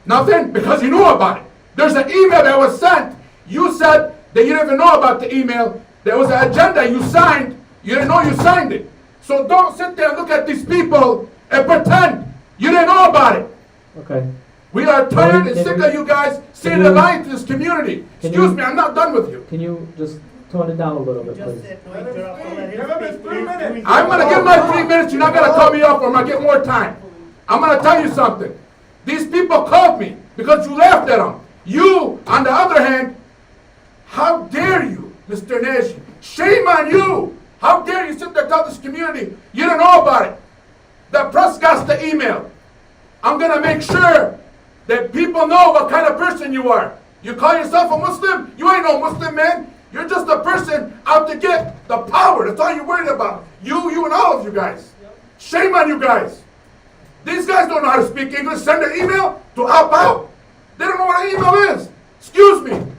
Nothing? Because you knew about it. There's an email that was sent. You said that you didn't even know about the email. There was an agenda you signed. You didn't know you signed it. So don't sit there and look at these people and pretend you didn't know about it.
Okay.
We are tired and sick of you guys saying the line to this community. Excuse me, I'm not done with you.
Can you just tone it down a little bit, please?
I'm going to give my 3 minutes. You're not going to cut me off or I'm going to get more time. I'm going to tell you something. These people called me because you laughed at them. You, on the other hand, how dare you, Mr. Nash? Shame on you. How dare you sit there and tell this community you don't know about it? The press got the email. I'm going to make sure that people know what kind of person you are. You call yourself a Muslim? You ain't no Muslim, man. You're just a person out to get the power. That's all you're worried about. You and all of you guys. Shame on you guys. These guys don't know how to speak English. Send an email to opt out. They don't know what an email is. Excuse me.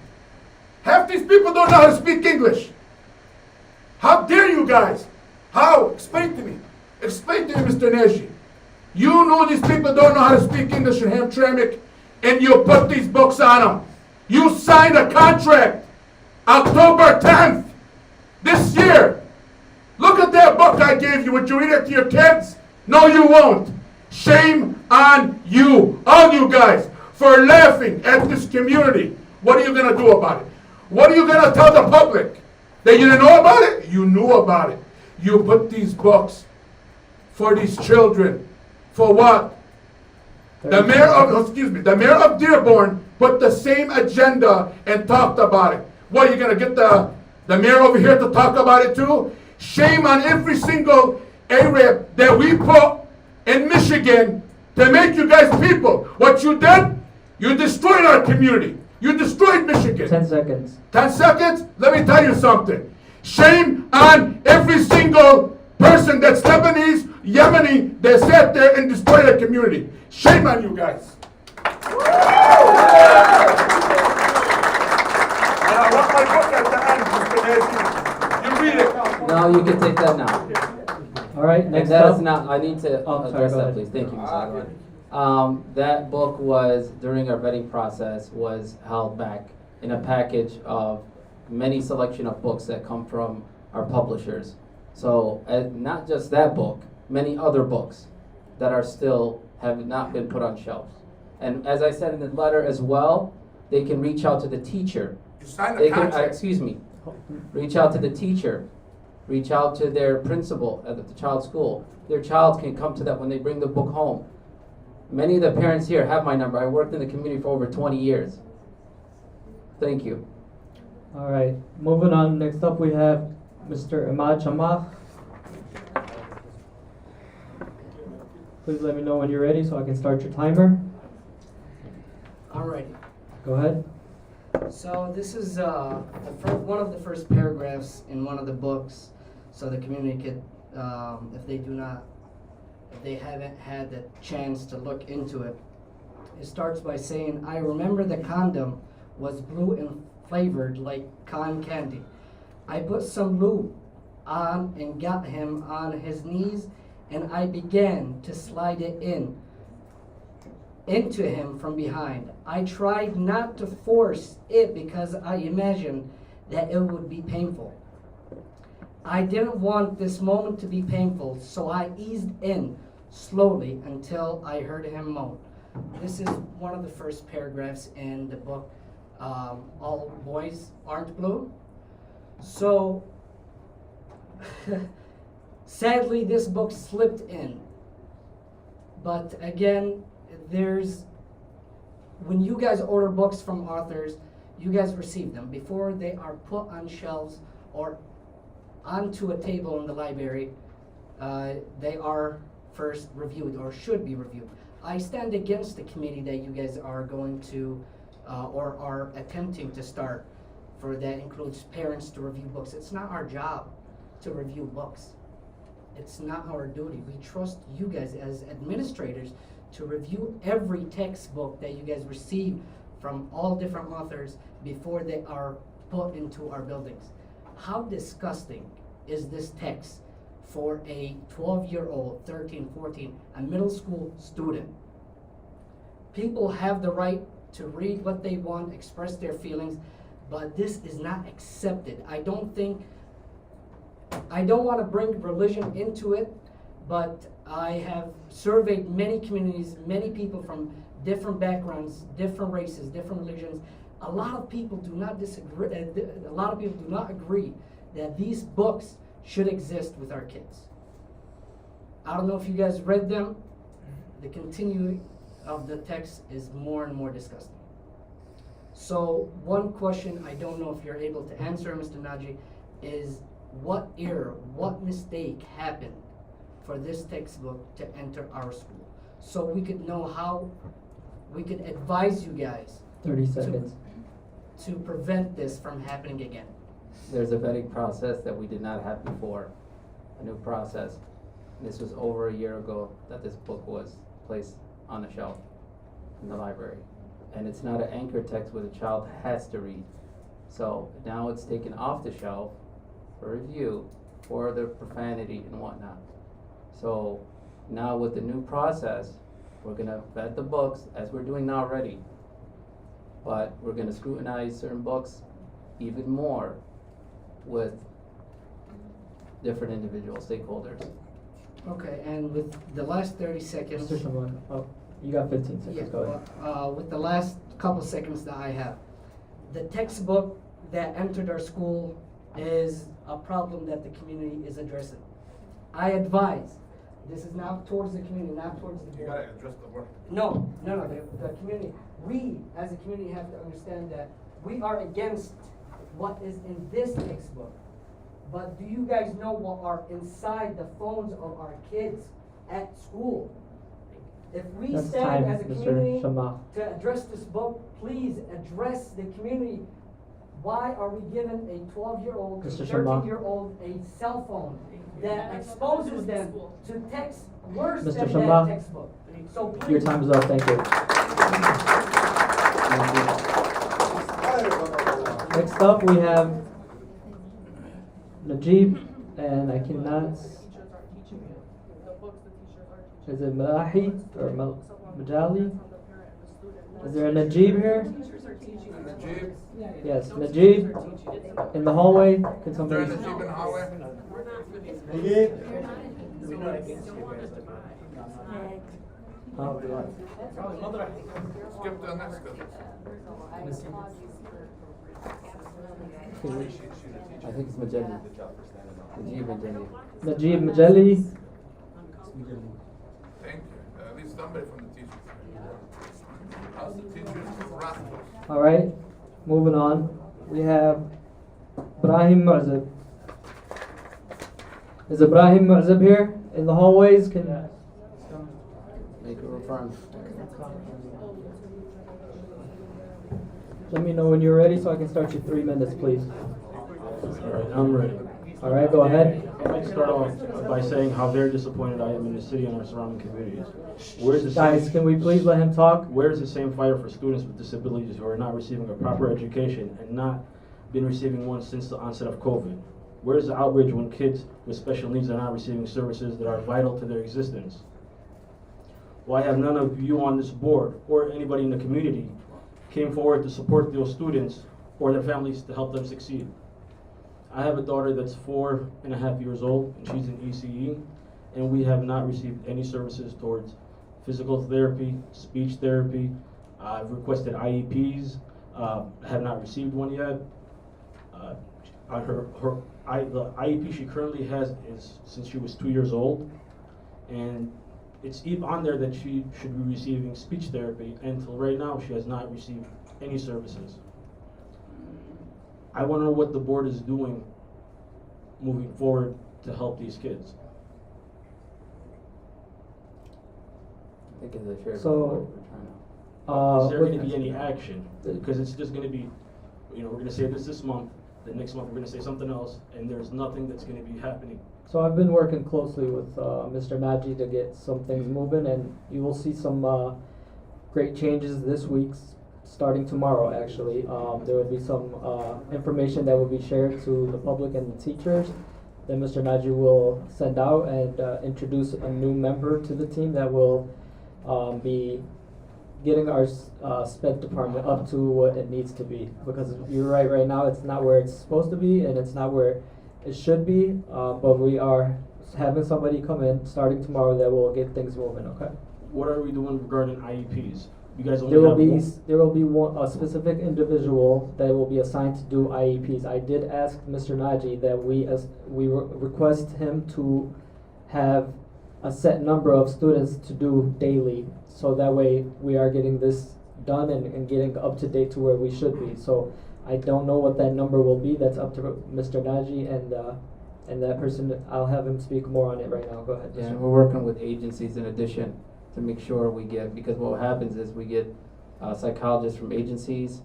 Half these people don't know how to speak English. How dare you guys? How? Explain to me. Explain to me, Mr. Nashi. You know these people don't know how to speak English in Hamtramck, and you put these books on them. You signed a contract October 10th this year. Look at that book I gave you. Would you read it to your kids? No, you won't. Shame on you, all you guys, for laughing at this community. What are you going to do about it? What are you going to tell the public? That you didn't know about it? You knew about it. You put these books for these children. For what? The mayor of Dearborn put the same agenda and talked about it. What, are you going to get the mayor over here to talk about it too? Shame on every single Arab that we put in Michigan to make you guys people. What you did, you destroyed our community. You destroyed Michigan.
10 seconds.
10 seconds? Let me tell you something. Shame on every single person that's Lebanese, Yemeni, that sat there and destroyed our community. Shame on you guys. And I want my book at the end, Mr. Nancy. You read it.
No, you can take that now.
All right, next
that
up.
is not, I need to address that, please. Thank you, Mr. Agrawal. That book was, during our vetting process, was held back in a package of many selection of books that come from our publishers. So not just that book, many other books that are still have not been put on shelves. And as I said in the letter as well, they can reach out to the teacher.
You signed the contract.
Excuse me. Reach out to the teacher. Reach out to their principal at the child's school. Their child can come to that when they bring the book home. Many of the parents here have my number. I worked in the community for over 20 years. Thank you.
All right, moving on. Next up we have Mr. Imad Shamah. Please let me know when you're ready so I can start your timer.
I'm ready.
Go ahead.
So this is one of the first paragraphs in one of the books, so the community could, if they haven't had the chance to look into it. It starts by saying, I remember the condom was blue and flavored like cotton candy. I put some lube on and got him on his knees, and I began to slide it into him from behind. I tried not to force it because I imagined that it would be painful. I didn't want this moment to be painful, so I eased in slowly until I heard him moan. This is one of the first paragraphs in the book, All Boys Aren't Blue. So, sadly, this book slipped in. But again, when you guys order books from authors, you guys receive them before they are put on shelves or onto a table in the library. They are first reviewed or should be reviewed. I stand against the committee that you guys are going to or are attempting to start for that includes parents to review books. It's not our job to review books. It's not our duty. We trust you guys as administrators to review every textbook that you guys receive from all different authors before they are put into our buildings. How disgusting is this text for a 12-year-old, 13, 14, a middle school student? People have the right to read what they want, express their feelings, but this is not accepted. I don't want to bring religion into it, but I have surveyed many communities, many people from different backgrounds, different races, different religions. A lot of people do not disagree, a lot of people do not agree that these books should exist with our kids. I don't know if you guys read them. The continuing of the text is more and more disgusting. So one question I don't know if you're able to answer, Mr. Naji, is what error, what mistake happened for this textbook to enter our school? So we could know how we could advise you guys
30 seconds.
to prevent this from happening again.
There's a vetting process that we did not have before, a new process. This was over a year ago that this book was placed on the shelf in the library. And it's not an anchor text where the child has to read. So now it's taken off the shelf for review for the profanity and whatnot. So now with the new process, we're gonna vet the books as we're doing now already. But we're gonna scrutinize certain books even more with different individual stakeholders.
Okay, and with the last 30 seconds.
Mr. Shaman, oh, you got 15 seconds,
Yeah,
go ahead.
with the last couple seconds that I have, the textbook that entered our school is a problem that the community is addressing. I advise, this is not towards the community, not towards the board.
You gotta address the word.
No, the community. We, as a community, have to understand that we are against what is in this textbook. But do you guys know what are inside the phones of our kids at school? If we
That's
stand
time,
as a
Mr.
community
Shama.
to address this book, please address the community. Why are we giving a 12-year-old,
Mr. Shama.
13-year-old a cell phone that exposes them to text worse
Mr.
than
Shama.
that textbook? So please.
Your time is up, thank you. Next up, we have Najib, and I cannot. Is it Malahi or Majali? Is there a Najib here?
Najib?
Yes, Najib. In the hallway, can somebody?
Najib in the hallway? Skip to the next one.
I think it's Majali. Najib Majali.
Najib Majali.
Thank you. At least somebody from the teachers. How's the teachers rascals?
All right, moving on. We have Ibrahim Mu'zab. Is Ibrahim Mu'zab here in the hallways? Can
Make a referral.
let me know when you're ready so I can start your 3 minutes, please.
All right, I'm ready.
All right, go ahead.
I'd like to start off by saying how very disappointed I am in the city and our surrounding communities.
Guys, can we please let him talk?
Where is the same fight for students with disabilities who are not receiving a proper education and not been receiving one since the onset of COVID? Where is the outrage when kids with special needs are not receiving services that are vital to their existence? Why have none of you on this board or anybody in the community came forward to support those students or their families to help them succeed? I have a daughter that's 4.5 years old, and she's in ECE, and we have not received any services towards physical therapy, speech therapy. I've requested IEPs, have not received one yet. The IEP she currently has is since she was 2 years old, and it's on there that she should be receiving speech therapy, and until right now she has not received any services. I want to know what the board is doing moving forward to help these kids.
think as I shared
So,
before, we're trying to.
Is there
with-
going to be any action? Because it's just going to be, we're going to say this month, the next month we're going to say something else, and there's nothing that's going to be happening.
So I've been working closely with Mr. Naji to get some things moving, and you will see some great changes this week, starting tomorrow actually. There will be some information that will be shared to the public and the teachers that Mr. Naji will send out, and introduce a new member to the team that will be getting our sped department up to what it needs to be. Because you're right now it's not where it's supposed to be, and it's not where it should be, but we are having somebody come in starting tomorrow that will get things moving, okay?
What are we doing regarding IEPs? You guys only
There will
have
be
one?
a specific individual that will be assigned to do IEPs. I did ask Mr. Naji that we request him to have a set number of students to do daily, so that way we are getting this done and getting up to date to where we should be. So I don't know what that number will be. That's up to Mr. Naji and that person. I'll have him speak more on it right now. Go ahead.
Yeah,
Mr.
and we're working with agencies in addition to make sure we get, because what happens is we get psychologists from agencies,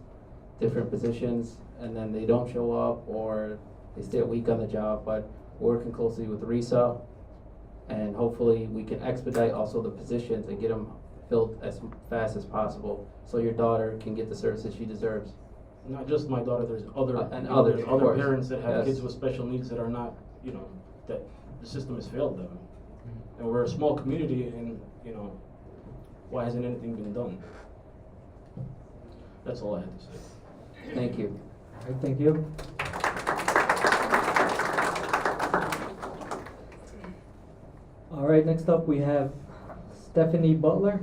different positions, and then they don't show up or they stay a week on the job, but we're working closely with RISA, and hopefully we can expedite also the positions and get them filled as fast as possible so your daughter can get the services she deserves.
Not just my daughter, there's other,
And
you know,
others,
there's
of
other
course.
parents that have
Yes.
kids with special needs that are not, that the system has failed them. And we're a small community, and, why hasn't anything been done? That's all I had to say.
Thank you.
All right, thank you. All right, next up we have Stephanie Butler.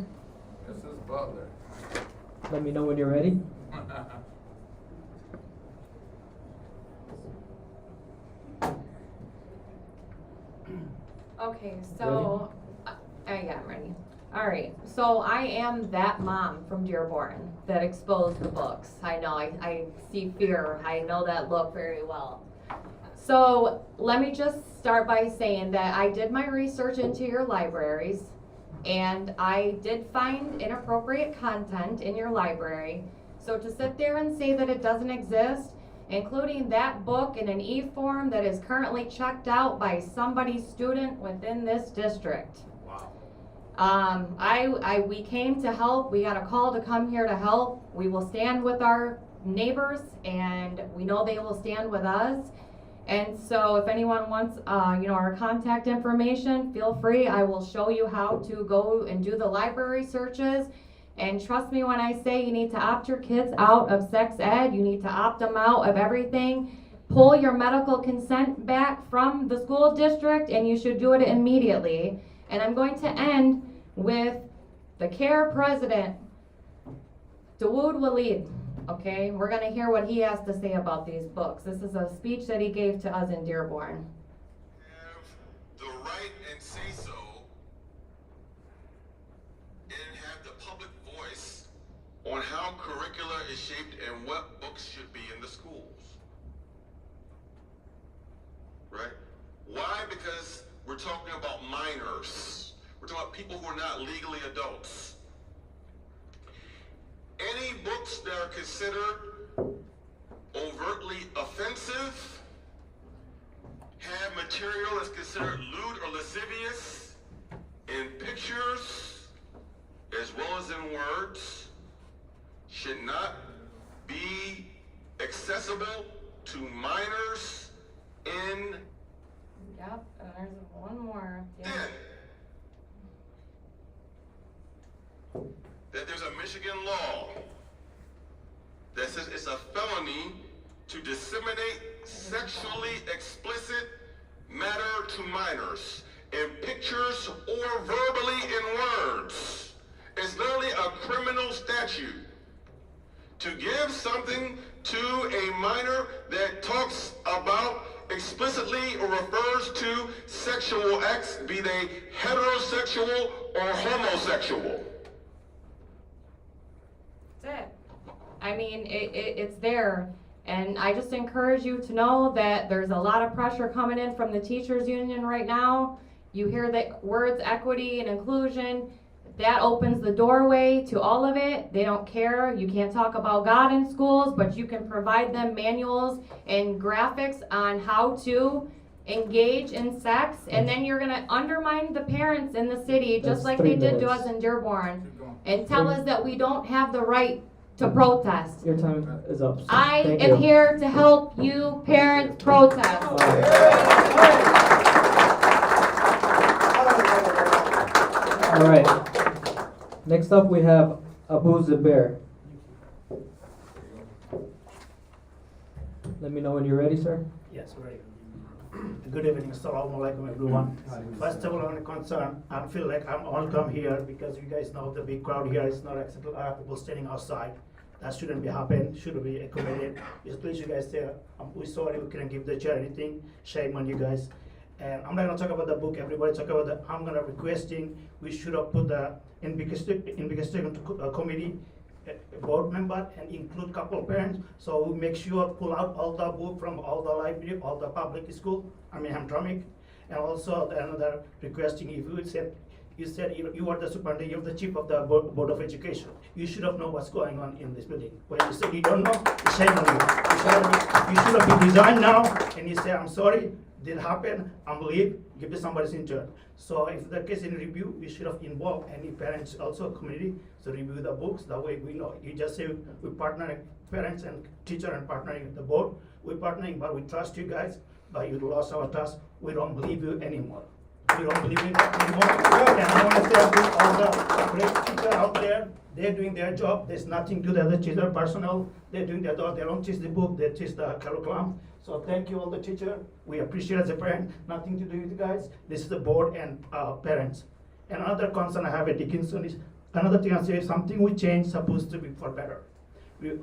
This is Butler.
Let me know when you're ready.
Okay, so, yeah, I'm ready. All right, so I am that mom from Dearborn that exposed the books. I know, I see fear. I know that look very well. So let me just start by saying that I did my research into your libraries, and I did find inappropriate content in your library. So to sit there and say that it doesn't exist, including that book in an e-form that is currently checked out by somebody's student within this district. Wow. We came to help. We got a call to come here to help. We will stand with our neighbors, and we know they will stand with us. And so if anyone wants, our contact information, feel free. I will show you how to go and do the library searches. And trust me when I say you need to opt your kids out of sex ed. You need to opt them out of everything. Pull your medical consent back from the school district, and you should do it immediately. And I'm going to end with the CARE president, Dawood Walid. Okay, we're going to hear what he has to say about these books. This is a speech that he gave to us in Dearborn.
Have the right and say so, and have the public voice on how curricula is shaped and what books should be in the schools. Right? Why? Because we're talking about minors. We're talking about people who are not legally adults. Any books that are considered overtly offensive, have material that's considered lewd or lascivious in pictures as well as in words, should not be accessible to minors in.
Yep, and there's one more. Yeah.
That there's a Michigan law that says it's a felony to disseminate sexually explicit matter to minors in pictures or verbally in words. It's literally a criminal statute to give something to a minor that talks about explicitly or refers to sexual acts, be they heterosexual or homosexual.
That's it. I mean, it's there. And I just encourage you to know that there's a lot of pressure coming in from the teachers union right now. You hear the words equity and inclusion. that opens the doorway to all of it. They don't care. You can't talk about God in schools, but you can provide them manuals and graphics on how to engage in sex, and then you're gonna undermine the parents in the city just
That's
like
3
they did to
minutes.
us in Dearborn, and tell us that we don't have the right to protest.
Your time is up. sir.
I
Thank
am
you.
here to help you parents protest.
All right. Next up, we have Abu Zubair. Let me know when you're ready, sir.
Yes, very good evening. Assalamu alaikum, everyone. First of all, I'm concerned. I feel like I'm all come here because you guys know the big crowd here is not acceptable. People standing outside. That shouldn't be happen. Should be accommodated. Just please, you guys say, we're sorry we couldn't give the chair anything. Shame on you guys. And I'm not gonna talk about the book. Everybody talk about the. I'm gonna requesting we should have put the investigation committee board member and include couple parents, so we make sure pull out all the book from all the library, all the public school, Hamtramck, and also another requesting if you said you are the superintendent, you're the chief of the board of education, you should have known what's going on in this building. When you say you don't know, it's shame on you. You should have been resigned now, and you say I'm sorry, did happen, I'm leave, give it somebody's in turn. So if the case in review, we should have involved any parents also community to review the books. That way we know. You just say we partner parents and teacher and partnering with the board. We're partnering, but we trust you guys. But you lost our trust. We don't believe you anymore. We don't believe you anymore. And I want to thank all the great teachers out there. They're doing their job. There's nothing to the other teacher personnel. They're doing their job. They don't teach the book. They teach the curriculum. So thank you all the teacher. We appreciate as a parent. Nothing to do with you guys. This is the board and parents. And another concern I have at Dickinson is another thing I say something we change supposed to be for better.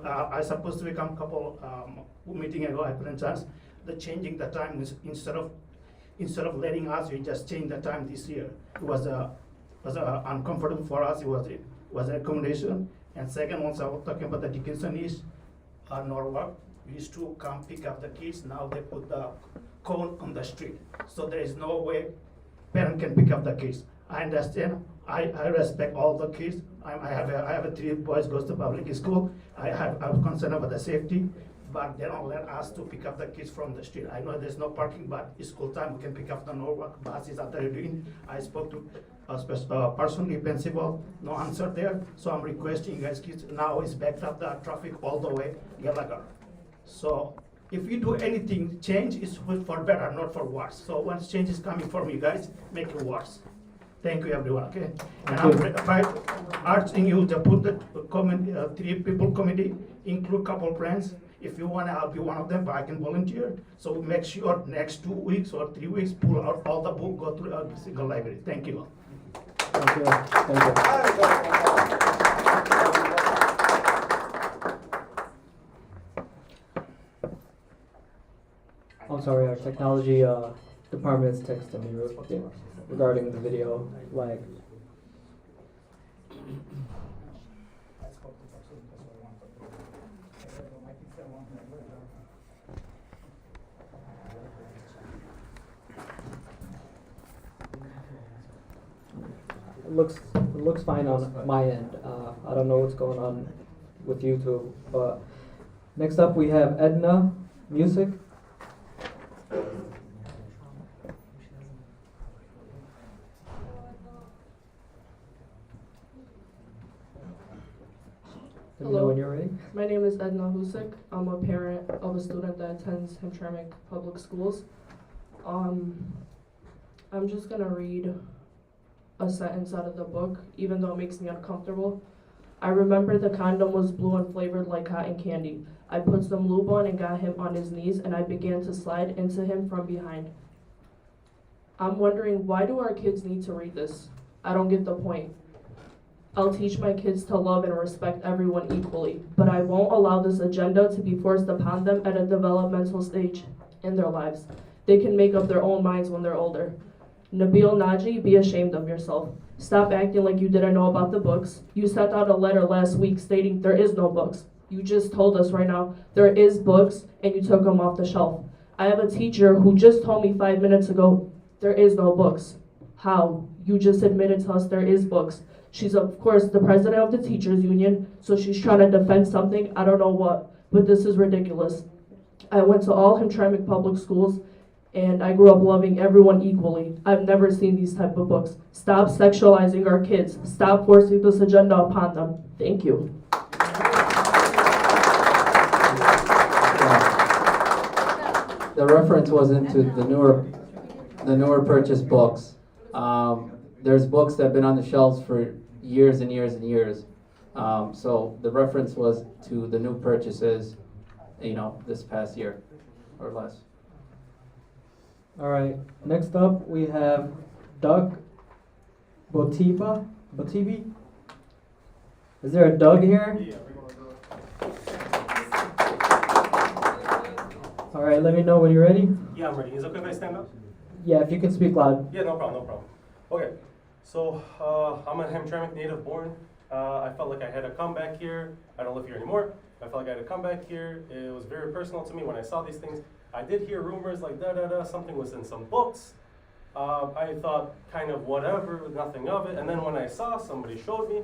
I supposed to become couple meeting ago. I couldn't chance the changing the time is instead of letting us, we just change the time this year. It was uncomfortable for us. It was a recommendation. And second, once I was talking about the Dickinson is Norwalk. We used to come pick up the kids. Now they put the cone on the street, so there is no way parent can pick up the kids. I understand. I respect all the kids. I have 3 boys goes to public school. I'm concerned about the safety, but they don't let us to pick up the kids from the street. I know there's no parking, but it's school time. We can pick up the Norwalk buses that they're doing. I spoke to personally principal, no answer there. So I'm requesting you guys kids now is backed up the traffic all the way Gallagher. So if you do anything, change is for better, not for worse. So once change is coming from you guys, make it worse. Thank you, everyone. Okay, and I'm urging you to put the 3 people committee, include couple friends. If you want to, I'll be one of them, but I can volunteer. So make sure next 2 weeks or 3 weeks, pull out all the book, go through every single library. Thank you.
Thank you. Thank you. I'm sorry, our technology department is texting me real quick regarding the video lag. It looks fine on my end. I don't know what's going on with YouTube, but next up we have Edna Music. Let me know when you're ready.
My name is Edna Husik. I'm a parent of a student that attends Hamtramck Public Schools. I'm just gonna read a sentence out of the book, even though it makes me uncomfortable. I remember the condom was blue and flavored like cotton candy. I put some lube on and got him on his knees, and I began to slide into him from behind. I'm wondering, why do our kids need to read this? I don't get the point. I'll teach my kids to love and respect everyone equally, but I won't allow this agenda to be forced upon them at a developmental stage in their lives. They can make up their own minds when they're older. Nabil Naji, be ashamed of yourself. Stop acting like you didn't know about the books. You sent out a letter last week stating there is no books. You just told us right now there is books and you took them off the shelf. I have a teacher who just told me 5 minutes ago there is no books. How? You just admitted to us there is books. She's of course the president of the teachers union, so she's trying to defend something, I don't know what, but this is ridiculous. I went to all Hamtramck public schools, and I grew up loving everyone equally. I've never seen these type of books. Stop sexualizing our kids. Stop forcing this agenda upon them. Thank you.
The reference was into the newer purchased books. There's books that have been on the shelves for years and years and years. So the reference was to the new purchases, this past year or less.
All right, next up we have Doug Botibi. Is there a Doug here? All right, let me know when you're ready.
Yeah, I'm ready. Is it okay if I stand up?
Yeah, if you can speak loud.
Yeah, no problem. Okay, so I'm a Hamtramck native born. I felt like I had to come back here. I don't live here anymore. I felt like I had to come back here. It was very personal to me when I saw these things. I did hear rumors like something was in some books. I thought kind of whatever, nothing of it. And then when I saw, somebody showed me,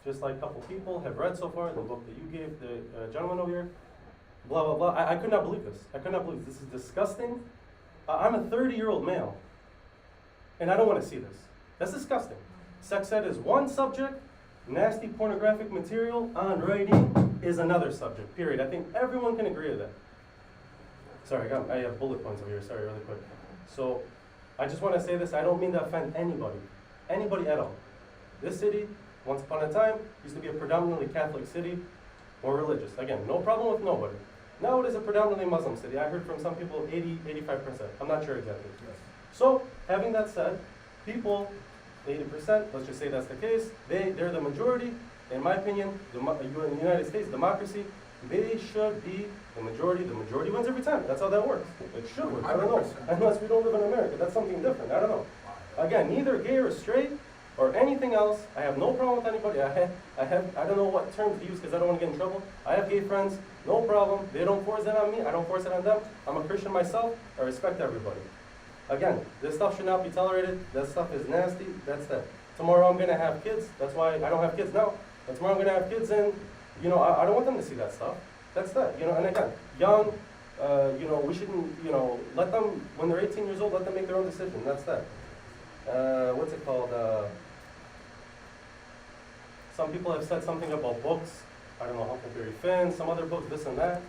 just like a couple people have read so far, the book that you gave the gentleman over here, blah, blah, blah. I could not believe this. This is disgusting. I'm a 30-year-old male, and I don't want to see this. That's disgusting. Sex ed is one subject. Nasty pornographic material on writing is another subject, period. I think everyone can agree to that. Sorry, I have bullet points over here. Sorry, really quick. So, I just want to say this. I don't mean to offend anybody at all. This city, once upon a time, used to be a predominantly Catholic city, or religious. Again, no problem with nobody. Now it is a predominantly Muslim city. I heard from some people 80, 85%. I'm not sure exactly. So, having that said, people, 80%, let's just say that's the case, they're the majority. In my opinion, in the United States, democracy, they should be the majority. The majority wins every time. That's how that works. It should work. I don't know. Unless we don't live in America. That's something different. I don't know. Again, neither gay or straight or anything else. I have no problem with anybody. I don't know what terms to use because I don't want to get in trouble. I have gay friends. No problem. They don't force it on me. I don't force it on them. I'm a Christian myself. I respect everybody. Again, this stuff should not be tolerated. That stuff is nasty. That's that. Tomorrow I'm going to have kids. That's why I don't have kids now. But tomorrow I'm going to have kids and, I don't want them to see that stuff. That's that. And again, young, we shouldn't, let them, when they're 18 years old, let them make their own decision. That's that. What's it called? Some people have said something about books. I don't know, Huckleberry Finn, some other books, this and that.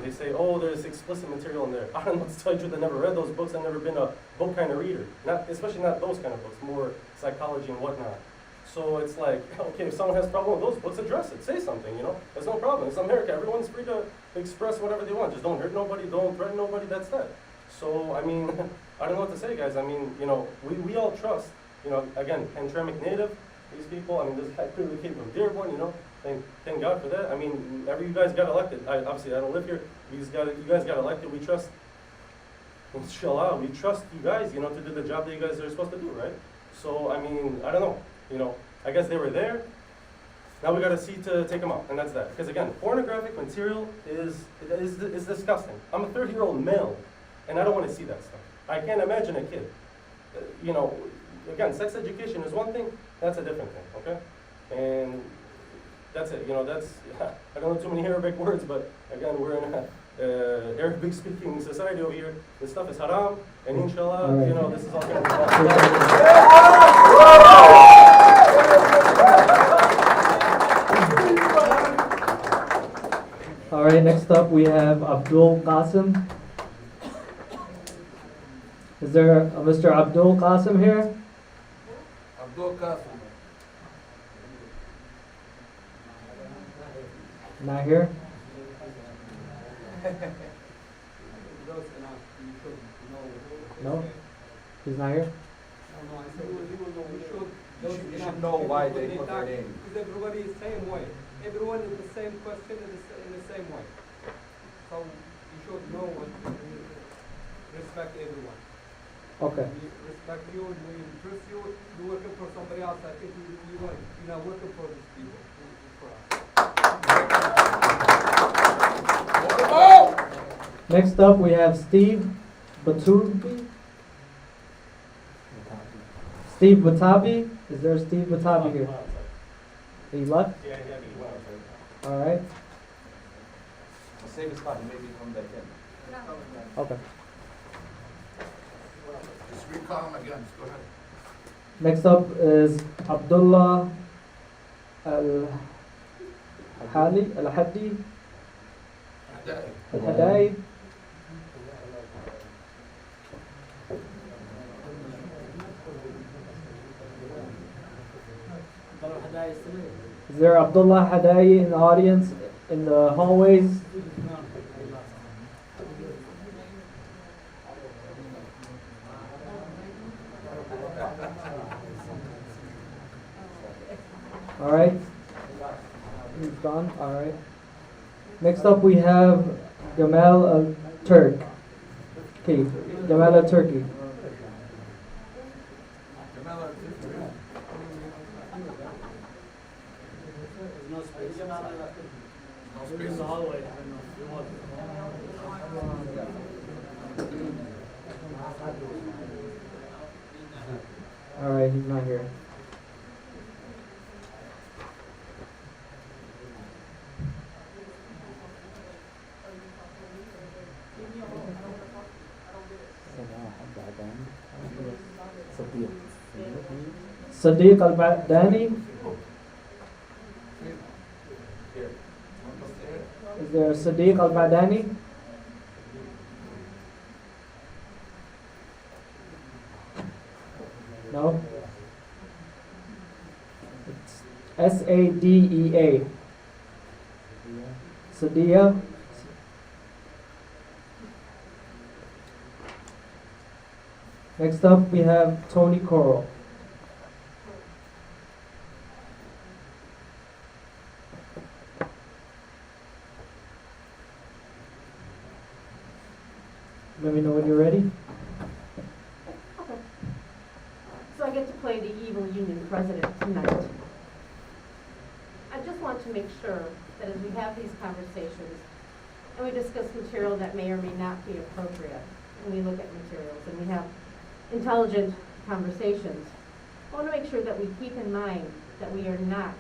They say, oh, there's explicit material in there. I don't know what to tell you the truth. I've never read those books. I've never been a book kind of reader. Especially not those kind of books, more psychology and whatnot. So it's like, okay, if someone has a problem with those books, address it. Say something, There's no problem. It's America. Everyone's free to express whatever they want. Just don't hurt nobody. Don't threaten nobody. That's that. So, I mean, I don't know what to say, guys. I mean, we all trust, again, Hamtramck native, these people. I mean, this guy clearly came from Dearborn, Thank God for that. I mean, whenever you guys got elected, obviously I don't live here. You guys got elected. We trust, inshallah, we trust you guys, to do the job that you guys are supposed to do, right? So, I mean, I don't know. I guess they were there. Now we got to see to take them out, and that's that. Because again, pornographic material is disgusting. I'm a 30-year-old male, and I don't want to see that stuff. I can't imagine a kid. Again, sex education is one thing. That's a different thing. Okay, and that's it. That's I don't know too many Arabic words, but again, we're in a Arabic-speaking society over here. This stuff is haram, and inshallah, this is all going to be
All right, next up we have Abdul Qasim. Is there a Mr. Abdul Qasim here?
Abdul Qasim.
Not here? No? He's not here?
You should know why they put their name.
Because everybody is the same way. Everyone is the same question in the same way. So you should know what respect everyone.
Okay.
We respect you, we trust you. You're working for somebody else. I think you're not working for these people. For us.
Next up we have Steve Batabi. Steve Batabi. Is there a Steve Batabi here? He left?
Yeah, he went outside.
All right.
I'll save his spot, he maybe come back in.
Okay.
Just recall him again, go ahead.
Next up is Abdullah Al-Hadi, Al-Hadai. Is there Abdullah Hadai in the audience, in the hallways? All right. He's gone. All right. Next up, we have Gamal Al-Turk. Okay, Gamal Al-Turki.
In the hallway.
All right, he's not here. Sadiq Al-Badani. Is there Sadiq Al-Badani? No? It's Sadea. Sadia. Next up, we have Tony Coral. Let me know when you're ready.
Okay. So I get to play the evil union president tonight. I just want to make sure that as we have these conversations and we discuss material that may or may not be appropriate, and we look at materials and we have intelligent conversations, I want to make sure that we keep in mind that we are not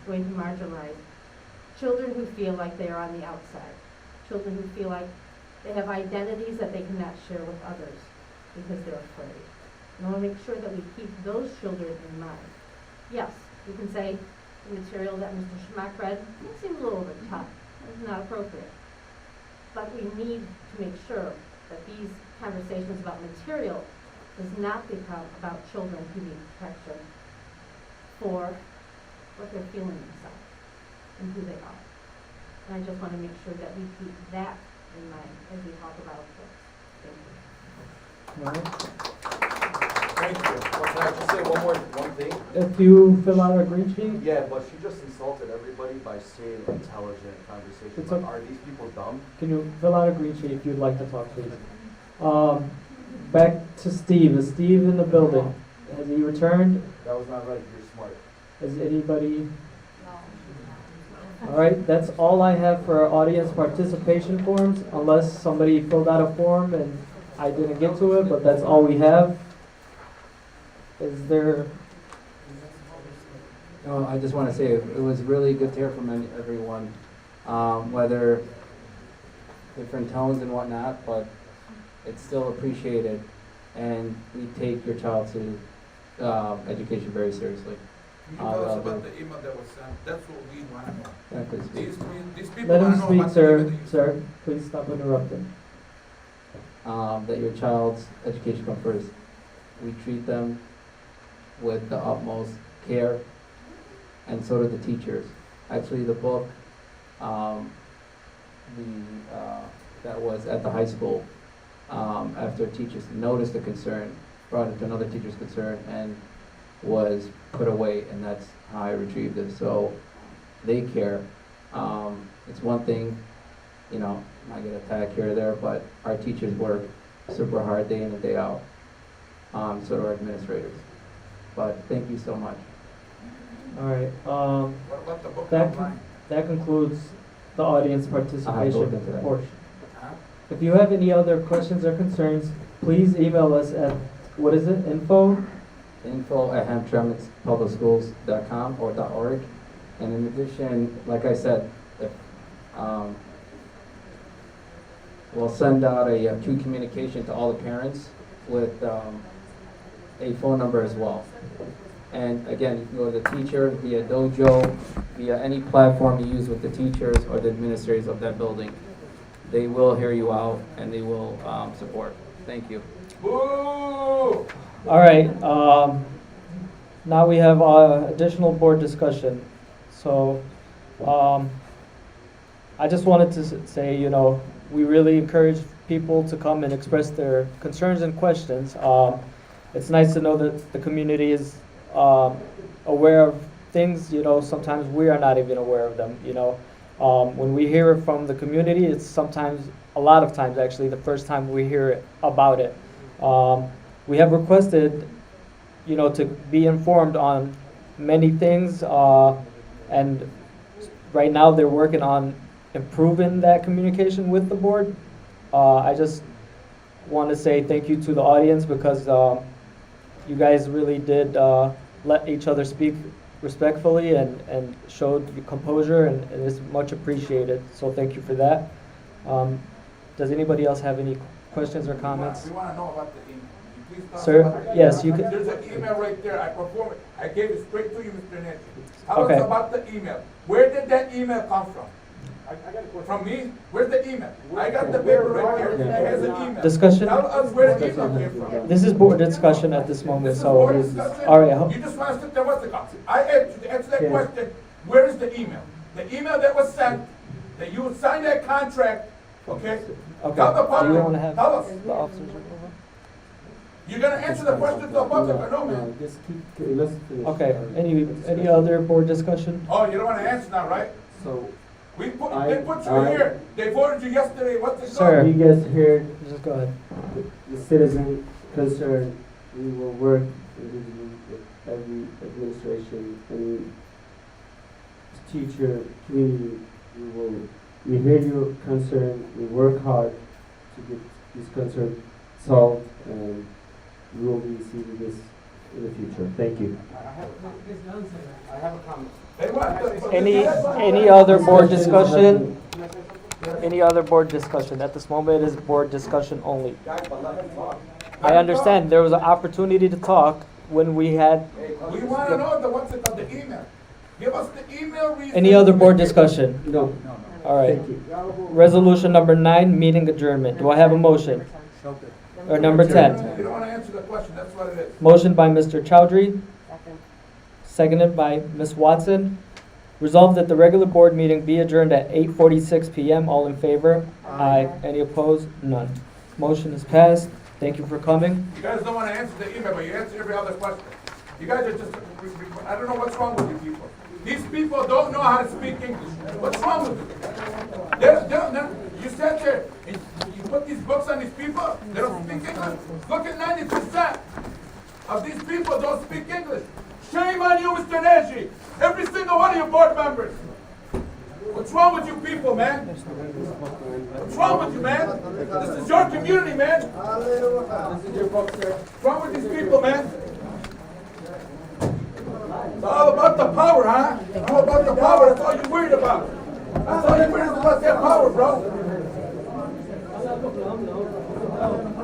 going to marginalize children who feel like they are on the outside, children who feel like they have identities that they cannot share with others because they're afraid. And I want to make sure that we keep those children in mind. Yes, you can say the material that Mr. Schmack read seems a little bit tough. It's not appropriate. But we need to make sure that these conversations about material does not become about children who need protection for what they're feeling inside and who they are. And I just want to make sure that we keep that in mind as we talk about this. Thank you.
Thank you. Well, can I just say one thing?
If you fill out a green sheet.
Yeah, but she just insulted everybody by saying intelligent conversation.
It's
Like,
okay.
are these people dumb?
Can you fill out a green sheet if you'd like to talk, please? Back to Steve. Is Steve in the building? Has he returned?
That was not right. You're smart.
Is anybody? All right, that's all I have for our audience participation forms, unless somebody filled out a form and I didn't get to it, but that's all we have. Is there?
No, I just want to say it was really good to hear from everyone, whether different tones and whatnot, but it's still appreciated, and we take your child's education very seriously.
Can you tell us about the email that was sent? That's what we want to know.
Yeah, please speak.
These people
Let him
want to know
speak,
about the
sir.
email that you
Sir, please stop interrupting.
That your child's education comes first. We treat them with the utmost care, and so do the teachers. Actually, the book that was at the high school, after teachers noticed the concern, brought it to another teacher's concern, and was put away, and that's how I retrieved it. So they care. It's one thing, you know, I get attacked here or there, but our teachers work super hard day in and day out. So do our administrators. But thank you so much.
All right.
What about the book
That
online?
that concludes the audience
I'll look into
participation
that.
portion.
Huh?
If you have any other questions or concerns, please email us at, what is it, info?
info@hamtramckpublicschools.com or .org. And in addition, like I said, if, we'll send out a communication to all the parents with a phone number as well. And again, you can go to the teacher via Dojo, via any platform you use with the teachers or the administrators of that building. They will hear you out and they will support. Thank you.
Boo!
All right, now we have additional board discussion. So I just wanted to say, you know, we really encourage people to come and express their concerns and questions. It's nice to know that the community is aware of things, you know, sometimes we are not even aware of them, you know. When we hear it from the community, it's sometimes, a lot of times actually, the first time we hear about it. We have requested, you know, to be informed on many things, and right now they're working on improving that communication with the board. I just want to say thank you to the audience because you guys really did let each other speak respectfully and showed composure, and it's much appreciated. So thank you for that. Does anybody else have any questions or comments?
We want to know about the email. Please tell us
Sir,
about the
yes,
email.
you can.
There's an email right there. I performed it. I gave it straight to you, Mr. Nancy. Tell
Okay.
us about the email. Where did that email come from? From me? Where's the email? I got the paper right here. It has an email.
Discussion?
Tell us where the email came from.
This is board discussion at this moment,
This is
so,
board discussion?
all right.
You just want to sit there, what's the call? I asked you to answer that question. Where is the email? The email that was sent, that you signed that contract, okay?
Okay,
Tell the
do
public.
you want to have
Tell us.
the officers over?
You're gonna answer the question to the public or no, man?
Just let's finish.
Okay, any other board discussion?
Oh, you don't wanna answer now, right?
So,
They put you here. They voted you yesterday. What's it
Sir.
you guys heard
Just go ahead.
the citizen concern. We will work individually with every administration, any teacher, community. We hear your concern. We work hard to get this concern solved, and we will be receiving this in the future. Thank you.
I have a comment.
Any other board discussion? Any other board discussion? At this moment, it is board discussion only. I understand there was an opportunity to talk when we had.
We wanna know what's it called, the email. Give us the email reason.
Any other board discussion?
No.
All right.
Thank you.
Resolution number 9, meeting adjournment. Do I have a motion? Or number 10?
You don't wanna answer the question, that's what it is.
Motion by Mr. Chowdhury. Seconded by Ms. Watson. Resolved that the regular board meeting be adjourned at 8:46 p.m. All in favor? Aye. Any opposed? None. Motion is passed. Thank you for coming.
You guys don't wanna answer the email, but you answer every other question. You guys are just, I don't know what's wrong with you people. These people don't know how to speak English. What's wrong with them? You sat there and you put these books on these people, they don't speak English. Look at 90% of these people don't speak English. Shame on you, Mr. Neji. Every single one of your board members. What's wrong with you people, man? What's wrong with you, man? This is your community, man. This is your book, sir. What's wrong with these people, man? It's all about the power, huh? All about the power. That's all you're worried about. That's all you're worried about, that power, bro.